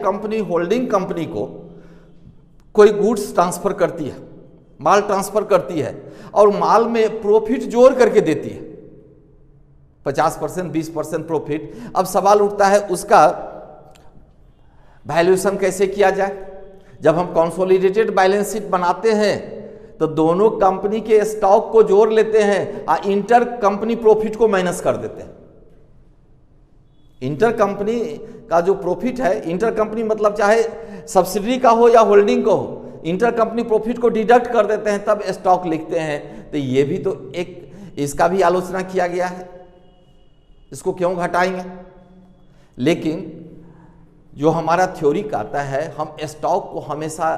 कंपनी होल्डिंग कंपनी को कोई गुड्स ट्रांसफर करती है, माल ट्रांसफर करती है और माल में प्रॉफिट जोड़ करके देती है, 50% 20% प्रॉफिट। अब सवाल उठता है उसका वैल्यूएशन कैसे किया जाए। जब हम कंसोलिडेटेड बैलेंस शीट बनाते हैं तो दोनों कंपनी के स्टॉक को जोड़ लेते हैं और इंटर कंपनी प्रॉफिट को माइनस कर देते हैं। इंटर कंपनी का जो प्रॉफिट है, इंटर कंपनी मतलब चाहे सब्सिडरी का हो या होल्डिंग का हो, इंटर कंपनी प्रॉफिट को डिडक्ट कर देते हैं तब स्टॉक लिखते हैं। तो ये भी तो एक, इसका भी आलोचना किया गया है, इसको क्यों घटाएंगे। लेकिन जो हमारा थ्योरी कहता है, हम स्टॉक को हमेशा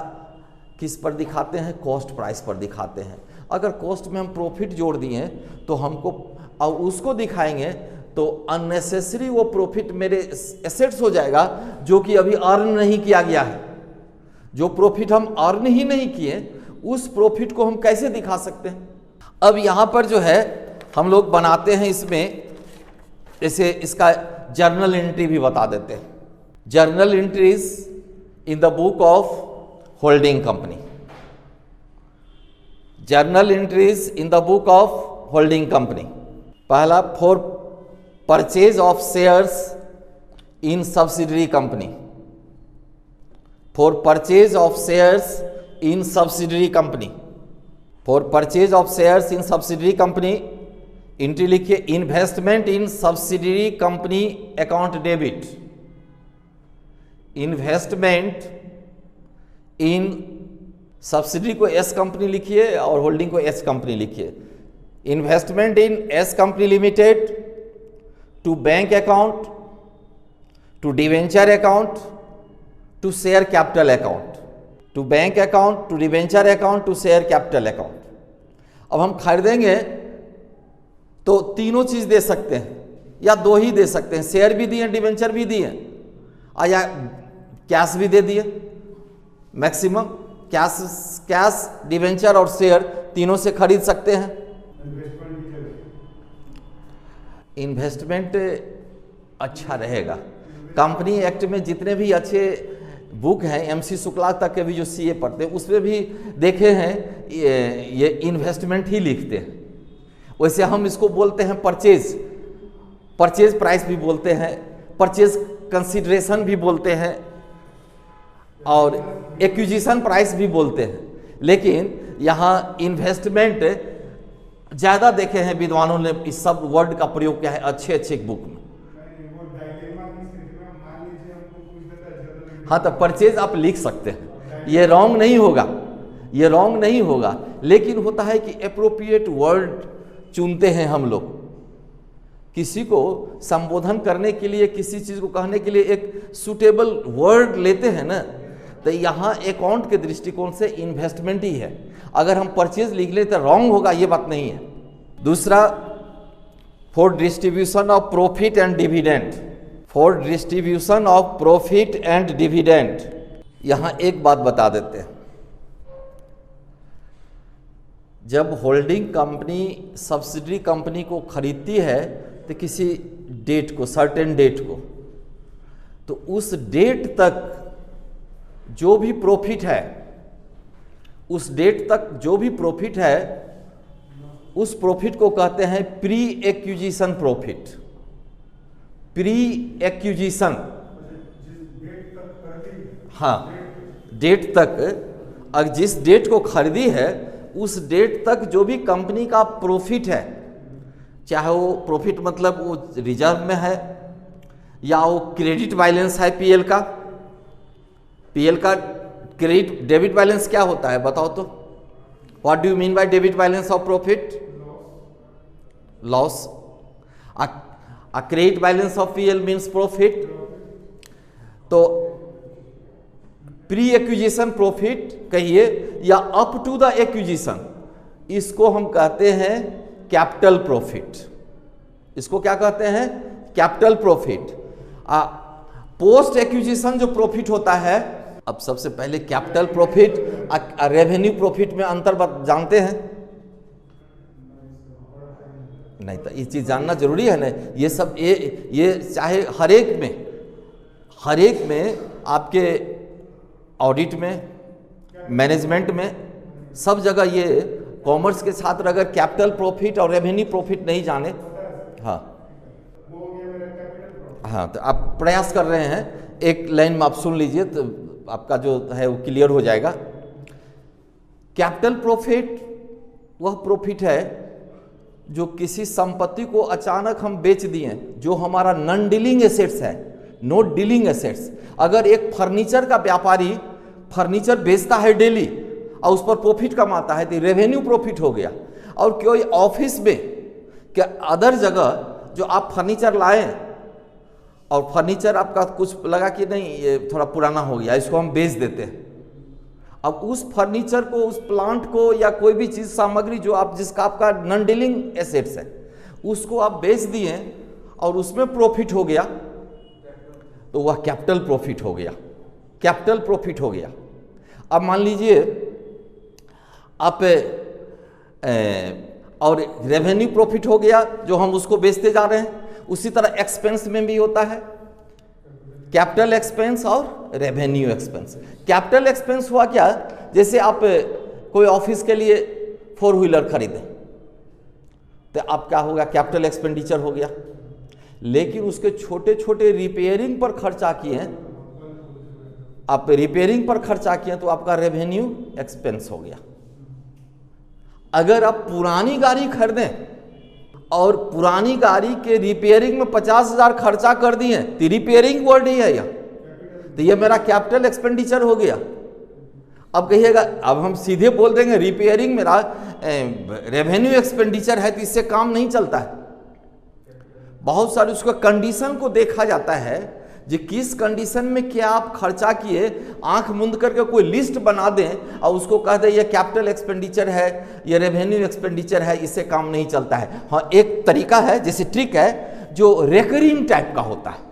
किस पर दिखाते हैं, कॉस्ट प्राइस पर दिखाते हैं। अगर कॉस्ट में हम प्रॉफिट जोड़ दिए तो हमको और उसको दिखाएंगे तो अननेसेसरी वो प्रॉफिट मेरे एसेट्स हो जाएगा जो कि अभी अर्न नहीं किया गया है। जो प्रॉफिट हम अर्न ही नहीं किए उस प्रॉफिट को हम कैसे दिखा सकते हैं। अब यहाँ पर जो है हम लोग बनाते हैं इसमें, जैसे इसका जर्नल एंट्री भी बता देते हैं। Journal entries in the book of holding company, journal entries in the book of holding company. पहला, for purchase of shares in subsidiary company, for purchase of shares in subsidiary company, for purchase of shares in subsidiary company. Entry लिखिए, investment in subsidiary company account debit, investment in subsidiary को S company लिखिए और holding को S company लिखिए। Investment in S company limited to bank account, to debenture account, to share capital account, to bank account, to debenture account, to share capital account. अब हम खरीदेंगे तो तीनों चीज दे सकते हैं या 2 ही दे सकते हैं, शेयर भी दिए, डिवेंचर भी दिए या कैश भी दे दिए। मैक्सिमम कैश, डिवेंचर और शेयर तीनों से खरीद सकते हैं। इन्वेस्टमेंट अच्छा रहेगा। कंपनी एक्ट में जितने भी अच्छे बुक है एमसी शुक्ला तक के भी जो सीए पढ़ते हैं उसमें भी देखे हैं ये इन्वेस्टमेंट ही लिखते हैं। वैसे हम इसको बोलते हैं परचेज प्राइस भी बोलते हैं, परचेज कंसिडरेशन भी बोलते हैं और एक्विजिशन प्राइस भी बोलते हैं। लेकिन यहाँ इन्वेस्टमेंट ज़्यादा देखे हैं विद्वानों ने इस सब वर्ड का प्रयोग किया है अच्छे अच्छे बुक में। हाँ, तो परचेज आप लिख सकते हैं, ये रॉन्ग नहीं होगा, ये रॉन्ग नहीं होगा। लेकिन होता है कि एप्रोप्रिएट वर्ड चुनते हैं हम लोग, किसी को संबोधन करने के लिए, किसी चीज़ को कहने के लिए एक सूटेबल वर्ड लेते हैं ना। तो यहाँ अकाउंट के दृष्टिकोण से इन्वेस्टमेंट ही है। अगर हम परचेज लिख ले तो रॉन्ग होगा, ये बात नहीं है। दूसरा, for distribution of profit and dividend, for distribution of profit and dividend. यहाँ एक बात बता देते हैं, जब होल्डिंग कंपनी सब्सिडरी कंपनी को खरीदती है तो किसी डेट को, सर्टेन डेट को, तो उस डेट तक जो भी प्रॉफिट है, उस डेट तक जो भी प्रॉफिट है, उस प्रॉफिट को कहते हैं pre acquisition profit. Pre acquisition, हाँ, डेट तक, अगर जिस डेट को खरीदी है उस डेट तक जो भी कंपनी का प्रॉफिट है, चाहे वो प्रॉफिट मतलब वो रिजर्व में है या वो क्रेडिट बैलेंस है पीएल का। पीएल का क्रेडिट डेबिट बैलेंस क्या होता है बताओ तो? What do you mean by debit balance of profit? Loss. a credit balance of PL means profit। तो प्री एक्विजिशन प्रॉफिट कहिए या अप टू द एक्विजिशन, इसको हम कहते हैं कैपिटल प्रॉफिट। इसको क्या कहते हैं? Capital profit. पोस्ट एक्विजिशन जो प्रॉफिट होता है, अब सबसे पहले कैपिटल प्रॉफिट रेवेन्यू प्रॉफिट में अंतर जानते हैं? नहीं, तो ये चीज़ जानना जरूरी है ना। ये सब ये चाहे हर एक में आपके ऑडिट में, मैनेजमेंट में, सब जगह ये कॉमर्स के छात्र अगर कैपिटल प्रॉफिट और रेवेन्यू प्रॉफिट नहीं जाने, हाँ, तो आप प्रयास कर रहे हैं, एक लाइन में आप सुन लीजिए तो आपका जो है वो क्लियर हो जाएगा। कैपिटल प्रॉफिट वह प्रॉफिट है जो किसी संपत्ति को अचानक हम बेच दिए, जो हमारा नॉन डीलिंग एसेट्स है, नो डीलिंग एसेट्स। अगर एक फर्नीचर का व्यापारी फर्नीचर बेचता है डेली और उस पर प्रॉफिट कमाता है तो रेवेन्यू प्रॉफिट हो गया। और कोई ऑफिस में क्या अदर जगह जो आप फर्नीचर लाए और फर्नीचर आपका कुछ लगा कि नहीं ये थोड़ा पुराना हो गया, इसको हम बेच देते हैं। अब उस फर्नीचर को, उस प्लांट को या कोई भी चीज़ सामग्री जो आप जिसका आपका नॉन डीलिंग एसेट्स है, उसको आप बेच दिए और उसमें प्रॉफिट हो गया, तो वह कैपिटल प्रॉफिट हो गया। कैपिटल प्रॉफिट हो गया। अब मान लीजिए आप और रेवेन्यू प्रॉफिट हो गया जो हम उसको बेचते जा रहे हैं। उसी तरह एक्सपेंस में भी होता है कैपिटल एक्सपेंस और रेवेन्यू एक्सपेंस। कैपिटल एक्सपेंस हुआ क्या? जैसे आप कोई ऑफिस के लिए 4 व्हीलर खरीदें तो आप क्या होगा? कैपिटल एक्सपेंडिचर हो गया। लेकिन उसके छोटे छोटे रिपेयरिंग पर खर्चा किए, आप रिपेयरिंग पर खर्चा किए तो आपका रेवेन्यू एक्सपेंस हो गया। अगर आप पुरानी गाड़ी खरीदें और पुरानी गाड़ी के रिपेयरिंग में 50,000 खर्चा कर दिए तो रिपेयरिंग वर्ड ही है यह, तो ये मेरा कैपिटल एक्सपेंडिचर हो गया। अब कहिएगा, अब हम सीधे बोल देंगे रिपेयरिंग मेरा रेवेन्यू एक्सपेंडिचर है तो इससे काम नहीं चलता है। बहुत सारे उसका कंडीशन को देखा जाता है, जो किस कंडीशन में क्या आप खर्चा किए, आंख मूंद करके कोई लिस्ट बना दें और उसको कह दें ये कैपिटल एक्सपेंडिचर है, ये रेवेन्यू एक्सपेंडिचर है, इससे काम नहीं चलता है। हाँ, एक तरीका है, जैसे ट्रिक है जो रेकरिंग टाइप का होता है,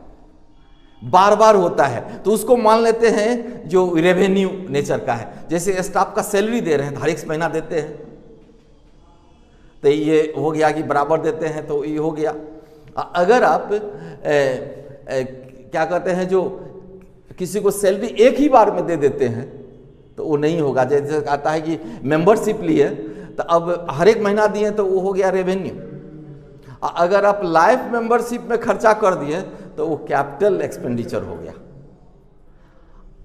बार बार होता है, तो उसको मान लेते हैं जो रेवेन्यू नेचर का है। जैसे स्टाफ का सैलरी दे रहे हैं, हर एक महीना देते हैं, तो ये हो गया कि बराबर देते हैं तो ये हो गया। अगर आप क्या कहते हैं जो किसी को सैलरी एक ही बार में दे देते हैं तो वो नहीं होगा। जैसे आता है कि मेंबरशिप लिए तो अब हर एक महीना दिए तो वो हो गया रेवेन्यू। अगर आप लाइफ मेंबरशिप में खर्चा कर दिए तो वो कैपिटल एक्सपेंडिचर हो गया।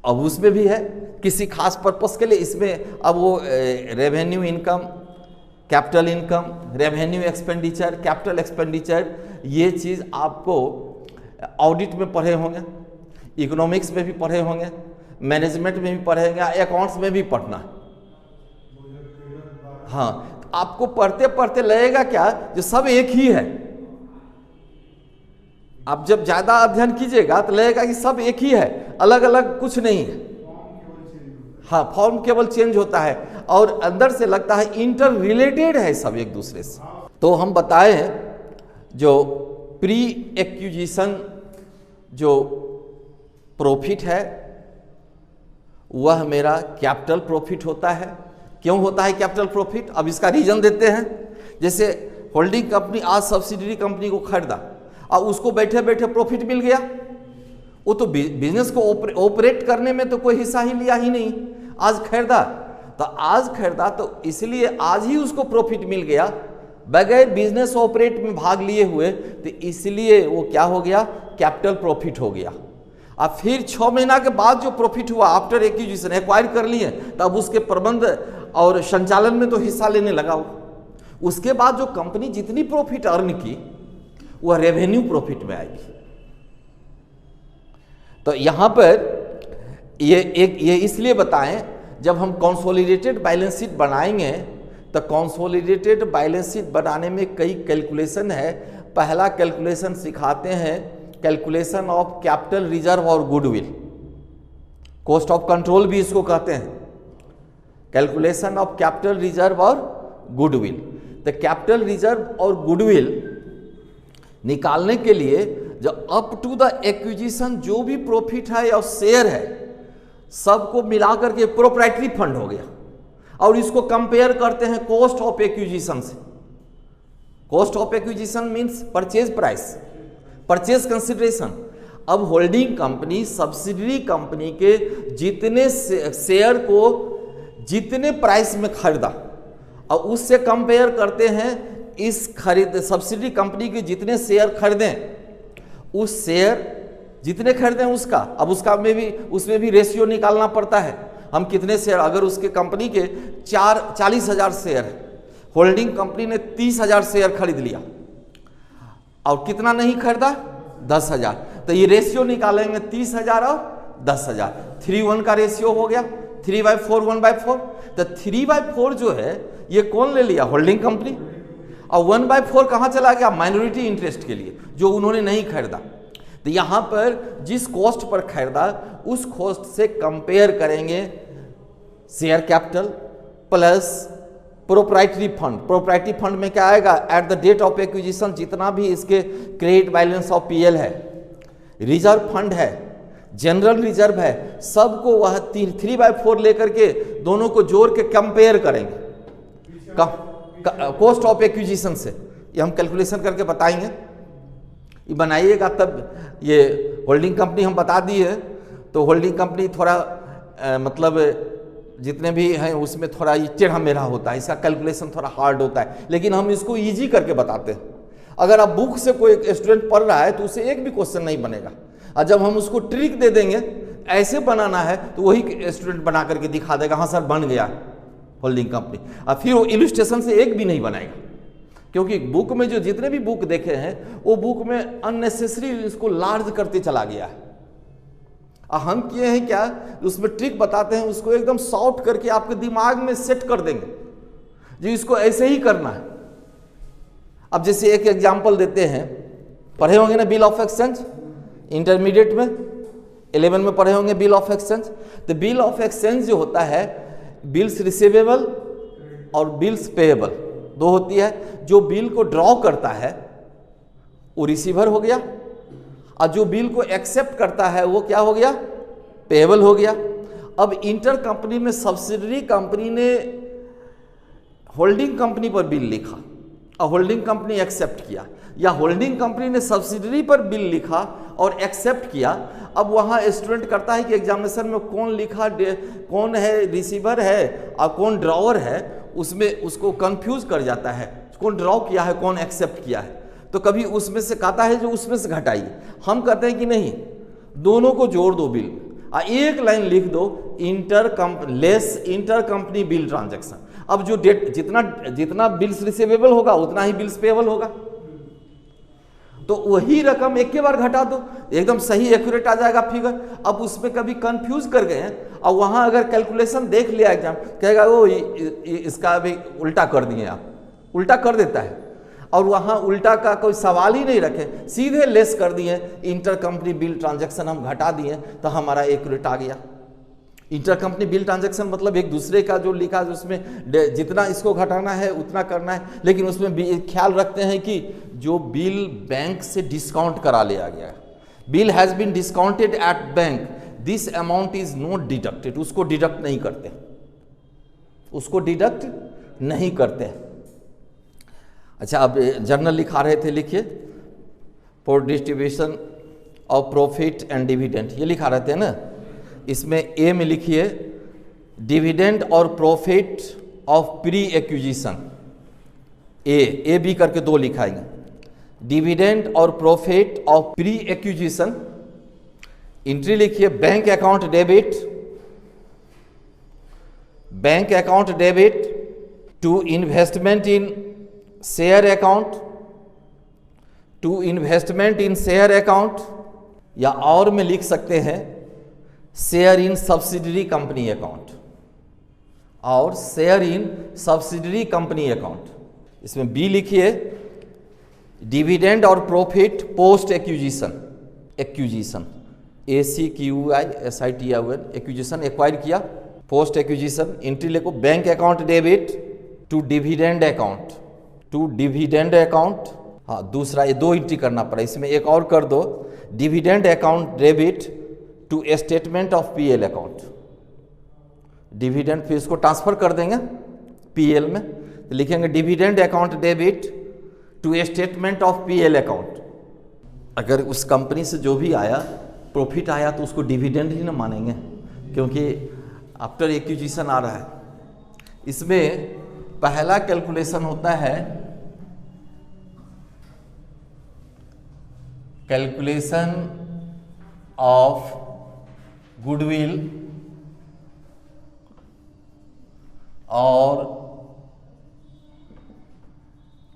अब उसमें भी है किसी खास पर्पस के लिए, इसमें अब वो revenue income, capital income, revenue expenditure, capital expenditure, ये चीज़ आपको ऑडिट में पढ़े होंगे, इकोनॉमिक्स में भी पढ़े होंगे, मैनेजमेंट में भी पढ़ेंगे, अकाउंट्स में भी पढ़ना है। हाँ, आपको पढ़ते पढ़ते लगेगा क्या जो सब एक ही है। आप जब ज़्यादा अध्ययन कीजिएगा तो लगेगा कि सब एक ही है, अलग अलग कुछ नहीं है। हाँ, फॉर्म केवल चेंज होता है और अंदर से लगता है इंटर रिलेटेड है सब एक दूसरे से। तो हम बताएं जो प्री एक्विजिशन जो प्रॉफिट है वह मेरा कैपिटल प्रॉफिट होता है। क्यों होता है कैपिटल प्रॉफिट? अब इसका रीजन देते हैं। जैसे होल्डिंग कंपनी आज सब्सिडरी कंपनी को खरीदा और उसको बैठे बैठे प्रॉफिट मिल गया, वो तो बिजनेस को ऑपरेट करने में तो कोई हिस्सा ही लिया ही नहीं। आज खरीदा तो इसलिए आज ही उसको प्रॉफिट मिल गया बगैर बिजनेस ऑपरेट में भाग लिए हुए, तो इसलिए वो क्या हो गया, कैपिटल प्रॉफिट हो गया। अब फिर 6 महीना के बाद जो प्रॉफिट हुआ आफ्टर एक्विजिशन, एक्वायर कर लिए तब उसके प्रबंध और संचालन में तो हिस्सा लेने लगा वो। उसके बाद जो कंपनी जितनी प्रॉफिट अर्न की वह रेवेन्यू प्रॉफिट में आएगी। तो यहां पर ये इसलिए बताएं, जब हम कंसोलिडेटेड बैलेंस शीट बनाएंगे तो कंसोलिडेटेड बैलेंस शीट बनाने में कई कैलकुलेशन है। पहला कैलकुलेशन सिखाते हैं, कैलकुलेशन ऑफ कैपिटल रिजर्व और गुडविल, कॉस्ट ऑफ कंट्रोल भी इसको कहते हैं, कैलकुलेशन ऑफ कैपिटल रिजर्व और गुडविल। तो कैपिटल रिजर्व और गुडविल निकालने के लिए जो अप टू द एक्विजिशन जो भी प्रॉफिट है या शेयर है सबको मिलाकर के प्रोप्राइटरी फंड हो गया, और इसको कंपेयर करते हैं कॉस्ट ऑफ एक्विजिशन से। Cost of acquisition means purchase price, purchase consideration. अब होल्डिंग कंपनी सब्सिडरी कंपनी के जितने शेयर को जितने प्राइस में खरीदा और उससे कंपेयर करते हैं इस सब्सिडरी कंपनी के जितने शेयर खरीदें, उस शेयर जितने खरीदें उसका, अब उसमें भी रेशियो निकालना पड़ता है। हम कितने शेयर, अगर उसके कंपनी के 40,000 शेयर है, होल्डिंग कंपनी ने 30,000 शेयर खरीद लिया और कितना नहीं खरीदा, 10,000, तो ये रेशियो निकालेंगे 30,000 और 10,000, 3:1 का रेशियो हो गया, 3/4 1/4। तो 3/4 जो है ये कौन ले लिया, होल्डिंग कंपनी, और 1/4 कहाँ चला गया, माइनॉरिटी इंटरेस्ट के लिए जो उन्होंने नहीं खरीदा। तो यहाँ पर जिस कॉस्ट पर खरीदा उस कॉस्ट से कंपेयर करेंगे share capital plus proprietary fund. Proprietary fund में क्या आएगा, at the date of acquisition जितना भी इसके क्रेडिट बैलेंस ऑफ पीएल है, रिजर्व फंड है, जनरल रिजर्व है, सबको वह 3/4 लेकर के दोनों को जोड़ के कंपेयर करेंगे कॉस्ट ऑफ एक्विजिशन से। ये हम कैलकुलेशन करके बताएंगे, ये बनाइएगा तब। ये होल्डिंग कंपनी हम बता दी है, तो होल्डिंग कंपनी थोड़ा मतलब जितने भी हैं उसमें थोड़ा ये टेढ़ा मेढ़ा होता है, इसका कैलकुलेशन थोड़ा हार्ड होता है, लेकिन हम इसको इजी करके बताते हैं। अगर आप बुक से कोई स्टूडेंट पढ़ रहा है तो उसे एक भी क्वेश्चन नहीं बनेगा, और जब हम उसको ट्रिक दे देंगे ऐसे बनाना है तो वही स्टूडेंट बना करके दिखा देगा, हाँ सर बन गया होल्डिंग कंपनी, और फिर वो इलस्ट्रेशन से एक भी नहीं बनाएगा। क्योंकि बुक में जो जितने भी बुक देखे हैं वो बुक में अननेसेसरी इसको लार्ज करते चला गया है। हम किए हैं क्या, उसमें ट्रिक बताते हैं, उसको एकदम शॉर्ट करके आपके दिमाग में सेट कर देंगे जो इसको ऐसे ही करना है। अब जैसे एक एग्जांपल देते हैं, पढ़े होंगे ना बिल ऑफ एक्सचेंज, इंटरमीडिएट में 11 में पढ़े होंगे बिल ऑफ एक्सचेंज। तो बिल ऑफ एक्सचेंज जो होता है, बिल्स रिसीवेबल और बिल्स पेएबल दो होती है। जो बिल को ड्रॉ करता है वो रिसीवर हो गया, और जो बिल को एक्सेप्ट करता है वो क्या हो गया, पेएबल हो गया। अब इंटर कंपनी में सब्सिडरी कंपनी ने होल्डिंग कंपनी पर बिल लिखा और होल्डिंग कंपनी एक्सेप्ट किया, या होल्डिंग कंपनी ने सब्सिडरी पर बिल लिखा और एक्सेप्ट किया। अब वहाँ स्टूडेंट करता है कि एग्जामिनेशन में कौन लिखा, कौन है रिसीवर है और कौन ड्रॉवर है, उसमें उसको कंफ्यूज कर जाता है, कौन ड्रॉ किया है कौन एक्सेप्ट किया है। तो कभी उसमें से कहता है जो उसमें से घटाइए, हम कहते हैं कि नहीं, दोनों को जोड़ दो बिल, एक लाइन लिख दो less inter company bill transaction. अब जो डेट जितना बिल्स रिसीवेबल होगा उतना ही बिल्स पेएबल होगा, तो वही रकम एक के बार घटा दो, एकदम सही एक्यूरेट आ जाएगा फिगर। अब उसमें कभी कंफ्यूज कर गए हैं और वहां अगर कैलकुलेशन देख लिया एग्जाम, कहेगा वो इसका अभी उल्टा कर दिए, आप उल्टा कर देता है, और वहां उल्टा का कोई सवाल ही नहीं रखे, सीधे लेस कर दिए, इंटर कंपनी बिल ट्रांजैक्शन हम घटा दिए तो हमारा एक्यूरेट आ गया। इंटर कंपनी बिल ट्रांजैक्शन मतलब एक दूसरे का जो लिखा है उसमें जितना इसको घटाना है उतना करना है, लेकिन उसमें ख्याल रखते हैं कि जो बिल बैंक से डिस्काउंट करा लिया गया है, bill has been discounted at bank, this amount is not deducted, उसको डिडक्ट नहीं करते, उसको डिडक्ट नहीं करते। अच्छा, अब जर्नल लिखा रहे थे, लिखिए for distribution of profit and dividend, ये लिखा रहे थे ना। इसमें ए में लिखिए डिविडेंड और profit of pre acquisition, A B करके दो लिखाएंगे, डिविडेंड और profit of pre acquisition. Entry लिखिए bank account debit, bank account debit to investment in share account, to investment in share account, या और में लिख सकते हैं share in subsidiary company account और share in subsidiary company account. इसमें B लिखिए डिविडेंड और profit post acquisition, acquisition ACQUISITION, acquisition acquire किया, पोस्ट एक्विजिशन। एंट्री लिखो bank account debit to dividend account, to dividend account. हाँ, दूसरा ये दो एंट्री करना पड़ा, इसमें एक और कर दो, dividend account debit to statement of PL account, dividend फिर इसको ट्रांसफर कर देंगे PL में, तो लिखेंगे dividend account debit to statement of PL account. अगर उस कंपनी से जो भी आया प्रॉफिट आया तो उसको डिविडेंड ही ना मानेंगे, क्योंकि आफ्टर एक्विजिशन आ रहा है। इसमें पहला कैलकुलेशन होता है कैलकुलेशन ऑफ गुडविल और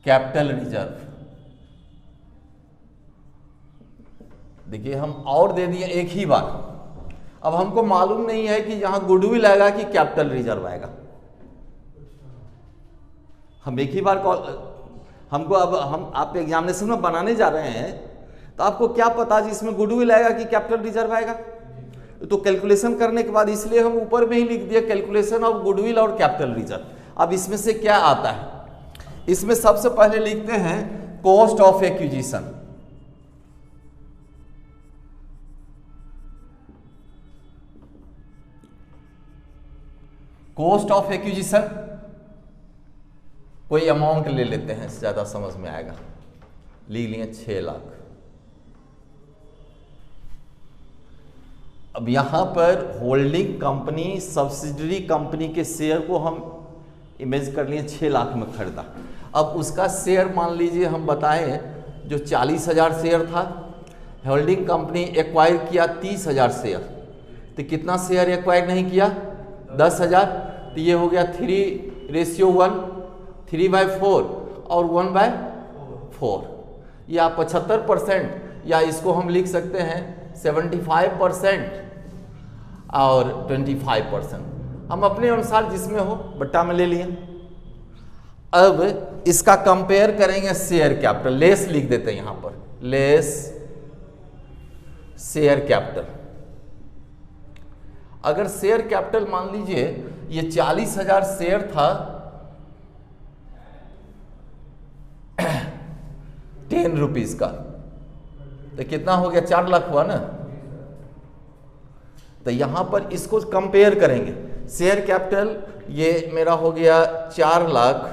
कैपिटल रिजर्व। देखिए हम और दे दिए एक ही बार, अब हमको मालूम नहीं है कि यहां गुडविल आएगा कि कैपिटल रिजर्व आएगा। हम एक ही बार हमको अब हम आप एग्जामिनेशन में बनाने जा रहे हैं तो आपको क्या पता जी इसमें गुडविल आएगा कि कैपिटल रिजर्व आएगा। तो कैलकुलेशन करने के बाद इसलिए हम ऊपर में ही लिख दिया कैलकुलेशन ऑफ गुडविल और कैपिटल रिजर्व। अब इसमें से क्या आता है, इसमें सबसे पहले लिखते हैं cost of acquisition. Cost of acquisition कोई अमाउंट ले लेते हैं, ज्यादा समझ में आएगा, लिख लिए 6 लाख। अब यहां पर होल्डिंग कंपनी सब्सिडरी कंपनी के शेयर को हम इमेज कर लिए 6 लाख में खरीदा। अब उसका शेयर मान लीजिए हम बताएं जो 40,000 शेयर था, होल्डिंग कंपनी एक्वायर किया 30,000 शेयर, तो कितना शेयर एक्वायर नहीं किया 10,000, तो ये हो गया 3:1, 3/4 और 1/4, या 75%, या इसको हम लिख सकते हैं 75% और 25%, हम अपने अनुसार जिसमें हो बट्टा में ले लिए। अब इसका कंपेयर करेंगे शेयर कैपिटल, लेस लिख देते हैं यहां पर, लेस शेयर कैपिटल। अगर शेयर कैपिटल मान लीजिए ये 40,000 शेयर था 10 रुपीज का, तो कितना हो गया 4 लाख हुआ ना। तो यहां पर इसको कंपेयर करेंगे, शेयर कैपिटल ये मेरा हो गया 4 लाख,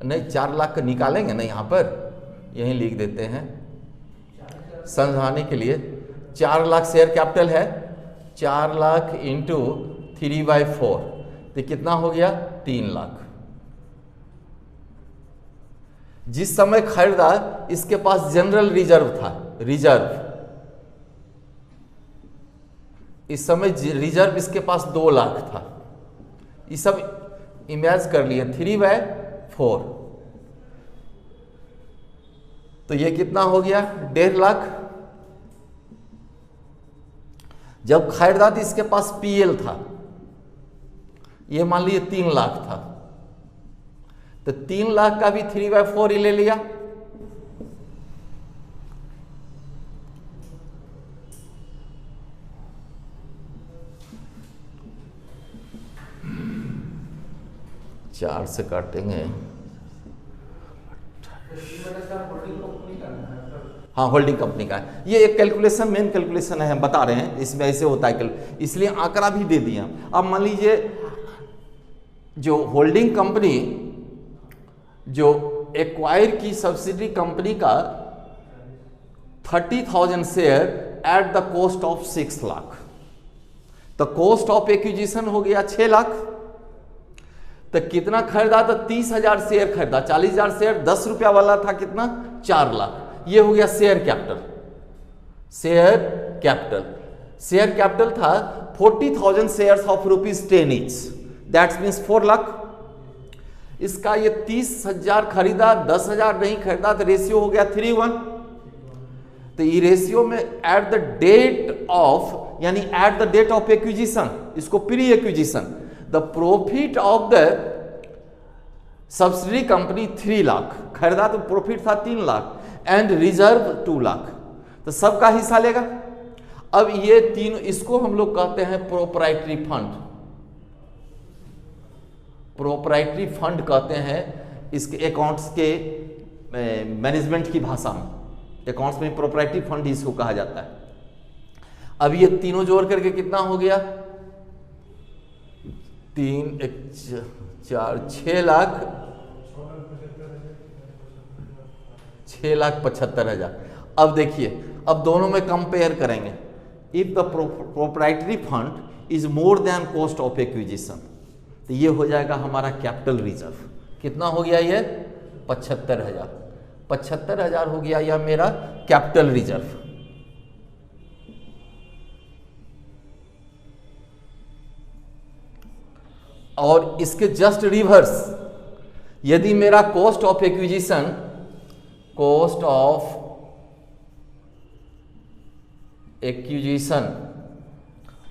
नहीं 4 लाख का निकालेंगे ना, यहां पर यहीं लिख देते हैं समझाने के लिए 4 लाख शेयर कैपिटल है, 4 लाख इंटू 3/4 तो कितना हो गया 3 लाख। जिस समय खरीदा इसके पास जनरल रिजर्व था, रिजर्व इस समय रिजर्व इसके पास 2 लाख था। ये सब इमेज कर लिए 3/4 तो ये कितना हो गया 1.5 लाख। जब खरीदा तो इसके पास पीएल था, ये मान लीजिए 3 लाख था, तो 3 लाख का भी 3/4 ही ले लिया। चार से काटेंगे, हाँ होल्डिंग कंपनी का है। ये एक कैलकुलेशन मेन कैलकुलेशन है, हम बता रहे हैं इसमें ऐसे होता है, इसलिए आंकड़ा भी दे दिया। अब मान लीजिए जो होल्डिंग कंपनी जो एक्वायर की सब्सिडी कंपनी का 30,000 share at the cost of 6 lakh, तो कॉस्ट ऑफ एक्विजिशन हो गया 6 लाख। तो कितना खरीदा, तो 30,000 शेयर खरीदा, 40,000 शेयर 10 रुपया वाला था, कितना 4 लाख। ये हो गया share capital. Share capital, share capital था 40,000 shares of ₹10 each, that's means 4 lakh. इसका ये 30,000 खरीदा, 10,000 नहीं खरीदा, तो रेशियो हो गया 3:1। तो ये रेशियो में एट द डेट ऑफ, यानी at the date of acquisition, इसको pre acquisition, the profit of the subsidy company 3 lakh, खरीदा तो प्रॉफिट था 3 लाख, एंड रिजर्व 2 लाख, तो सबका हिस्सा लेगा। अब ये तीनों, इसको हम लोग कहते हैं प्रोप्राइटरी फंड। प्रोप्राइटरी फंड कहते हैं इसके अकाउंट्स के मैनेजमेंट की भाषा में, अकाउंट्स में प्रोप्राइटरी फंड इसको कहा जाता है। अब ये तीनों जोड़ करके कितना हो गया 3 4 6 लाख 6,75,000। अब देखिए, अब दोनों में कंपेयर करेंगे। If the proprietary fund is more than cost of acquisition, तो ये हो जाएगा हमारा कैपिटल रिजर्व। कितना हो गया ये 75,000, 75,000 हो गया यह मेरा कैपिटल रिजर्व। और इसके जस्ट रिवर्स, यदि मेरा cost of acquisition, cost of acquisition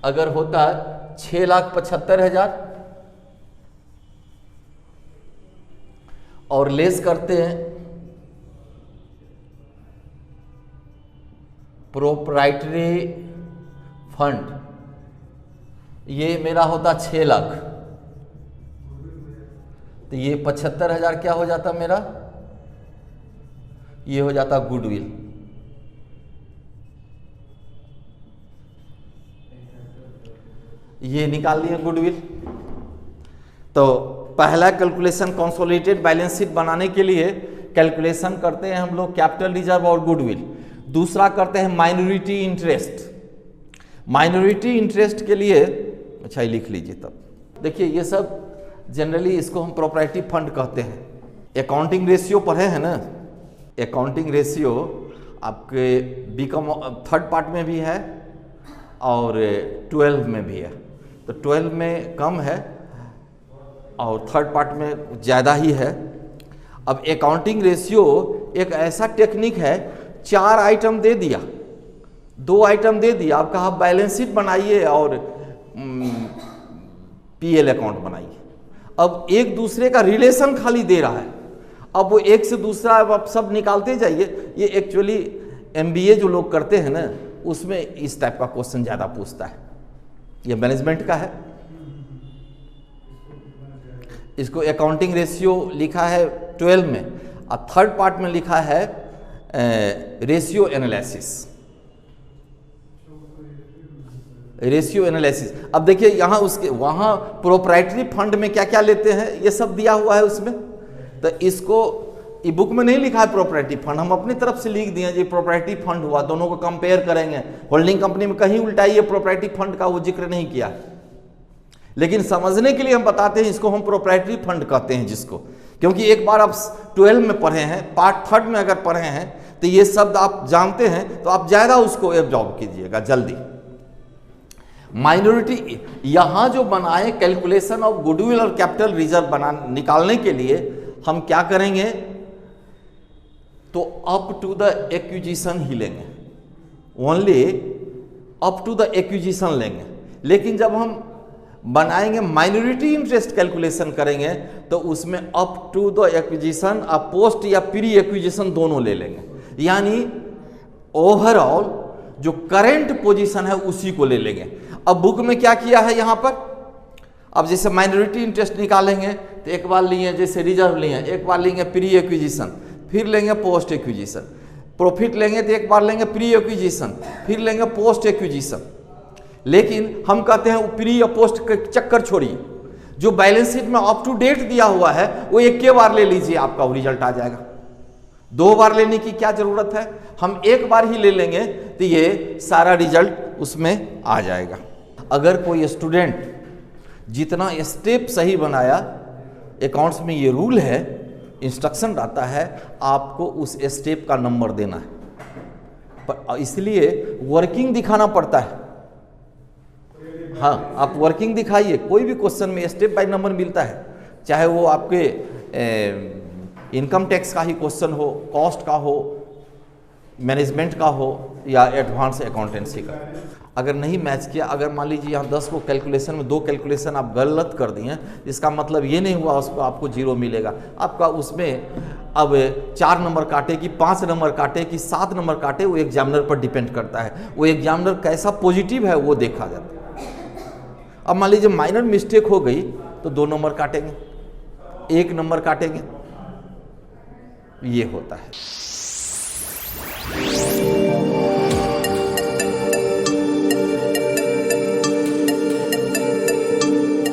अगर होता 6,75,000 और लेस करते हैं प्रोप्राइटरी फंड, ये मेरा होता 6 लाख, तो ये 75,000 क्या हो जाता मेरा, ये हो जाता गुडविल। ये निकाल लिए गुडविल। तो पहला कैलकुलेशन कंसोलिडेटेड बैलेंस शीट बनाने के लिए कैलकुलेशन करते हैं हम लोग कैपिटल रिजर्व और गुडविल। दूसरा करते हैं माइनॉरिटी इंटरेस्ट। माइनॉरिटी इंटरेस्ट के लिए, अच्छा ये लिख लीजिए। तब देखिए ये सब जनरली इसको हम प्रोप्राइटरी फंड कहते हैं। अकाउंटिंग रेशियो पढ़े हैं ना, अकाउंटिंग रेशियो आपके बीकॉम थर्ड पार्ट में भी है और 12 में भी है। तो 12 में कम है और थर्ड पार्ट में ज़्यादा ही है। अब अकाउंटिंग रेशियो एक ऐसा टेक्निक है, 4 आइटम दे दिया, 2 आइटम दे दिया, आप कहा बैलेंस शीट बनाइए और पीएल अकाउंट बनाइए। अब एक दूसरे का रिलेशन खाली दे रहा है, अब वो एक से दूसरा अब सब निकालते जाइए। ये एक्चुअली एमबीए जो लोग करते हैं ना, उसमें इस टाइप का क्वेश्चन ज़्यादा पूछता है। ये मैनेजमेंट का है। इसको अकाउंटिंग रेशियो लिखा है 12 में और थर्ड पार्ट में लिखा है रेशियो एनालिसिस। Ratio analysis. अब देखिए यहाँ उसके वहाँ प्रोप्राइटरी फंड में क्या क्या लेते हैं ये सब दिया हुआ है उसमें। तो इसको ये बुक में नहीं लिखा है प्रॉपर्टी फंड, हम अपनी तरफ से लिख दिए जी प्रॉपर्टी फंड हुआ, दोनों को कंपेयर करेंगे। होल्डिंग कंपनी में कहीं उल्टा ये प्रॉपर्टी फंड का वो जिक्र नहीं किया, लेकिन समझने के लिए हम बताते हैं इसको हम प्रोप्राइटरी फंड कहते हैं जिसको, क्योंकि एक बार आप 12 में पढ़े हैं, पार्ट 3 में अगर पढ़े हैं तो ये शब्द आप जानते हैं, तो आप ज़्यादा उसको एब्जॉर्ब कीजिएगा जल्दी। माइनॉरिटी यहाँ जो बनाए कैलकुलेशन ऑफ गुडविल और कैपिटल रिजर्व बना निकालने के लिए हम क्या करेंगे, तो अप टू द एक्विजिशन ही लेंगे, only up to the acquisition लेंगे। लेकिन जब हम बनाएंगे माइनॉरिटी इंटरेस्ट कैलकुलेशन करेंगे तो उसमें up to the acquisition, post या प्री एक्विजिशन दोनों ले लेंगे, यानी ओवरऑल जो करंट पोजीशन है उसी को ले लेंगे। अब बुक में क्या किया है यहाँ पर, अब जैसे माइनॉरिटी इंटरेस्ट निकालेंगे तो एक बार लिए जैसे रिजर्व लिए, एक बार लेंगे प्री एक्विजिशन, फिर लेंगे पोस्ट एक्विजिशन। प्रॉफिट लेंगे तो एक बार लेंगे प्री एक्विजिशन, फिर लेंगे पोस्ट एक्विजिशन। लेकिन हम कहते हैं प्री और पोस्ट के चक्कर छोड़िए, जो बैलेंस शीट में अप टू डेट दिया हुआ है वो एक के बार ले लीजिए, आपका वो रिजल्ट आ जाएगा। 2 बार लेने की क्या जरूरत है, हम एक बार ही ले लेंगे तो ये सारा रिजल्ट उसमें आ जाएगा। अगर कोई स्टूडेंट जितना स्टेप सही बनाया, अकाउंट्स में ये रूल है, इंस्ट्रक्शन रहता है आपको उस स्टेप का नंबर देना है, पर इसलिए वर्किंग दिखाना पड़ता है। हाँ, आप वर्किंग दिखाइए, कोई भी क्वेश्चन में स्टेप बाय नंबर मिलता है, चाहे वो आपके इनकम टैक्स का ही क्वेश्चन हो, कॉस्ट का हो, मैनेजमेंट का हो या एडवांस अकाउंटेंसी का। अगर नहीं मैच किया, अगर मान लीजिए यहाँ 10 को कैलकुलेशन में 2 कैलकुलेशन आप गलत कर दिए, इसका मतलब ये नहीं हुआ उसको आपको 0 मिलेगा। आपका उसमें अब 4 नंबर काटे कि 5 नंबर काटे कि 7 नंबर काटे, वो एग्जामिनर पर डिपेंड करता है, वो एग्जामिनर कैसा पॉजिटिव है वो देखा जाता है। अब मान लीजिए माइनर मिस्टेक हो गई तो 2 नंबर काटेंगे, 1 नंबर काटेंगे, ये होता है।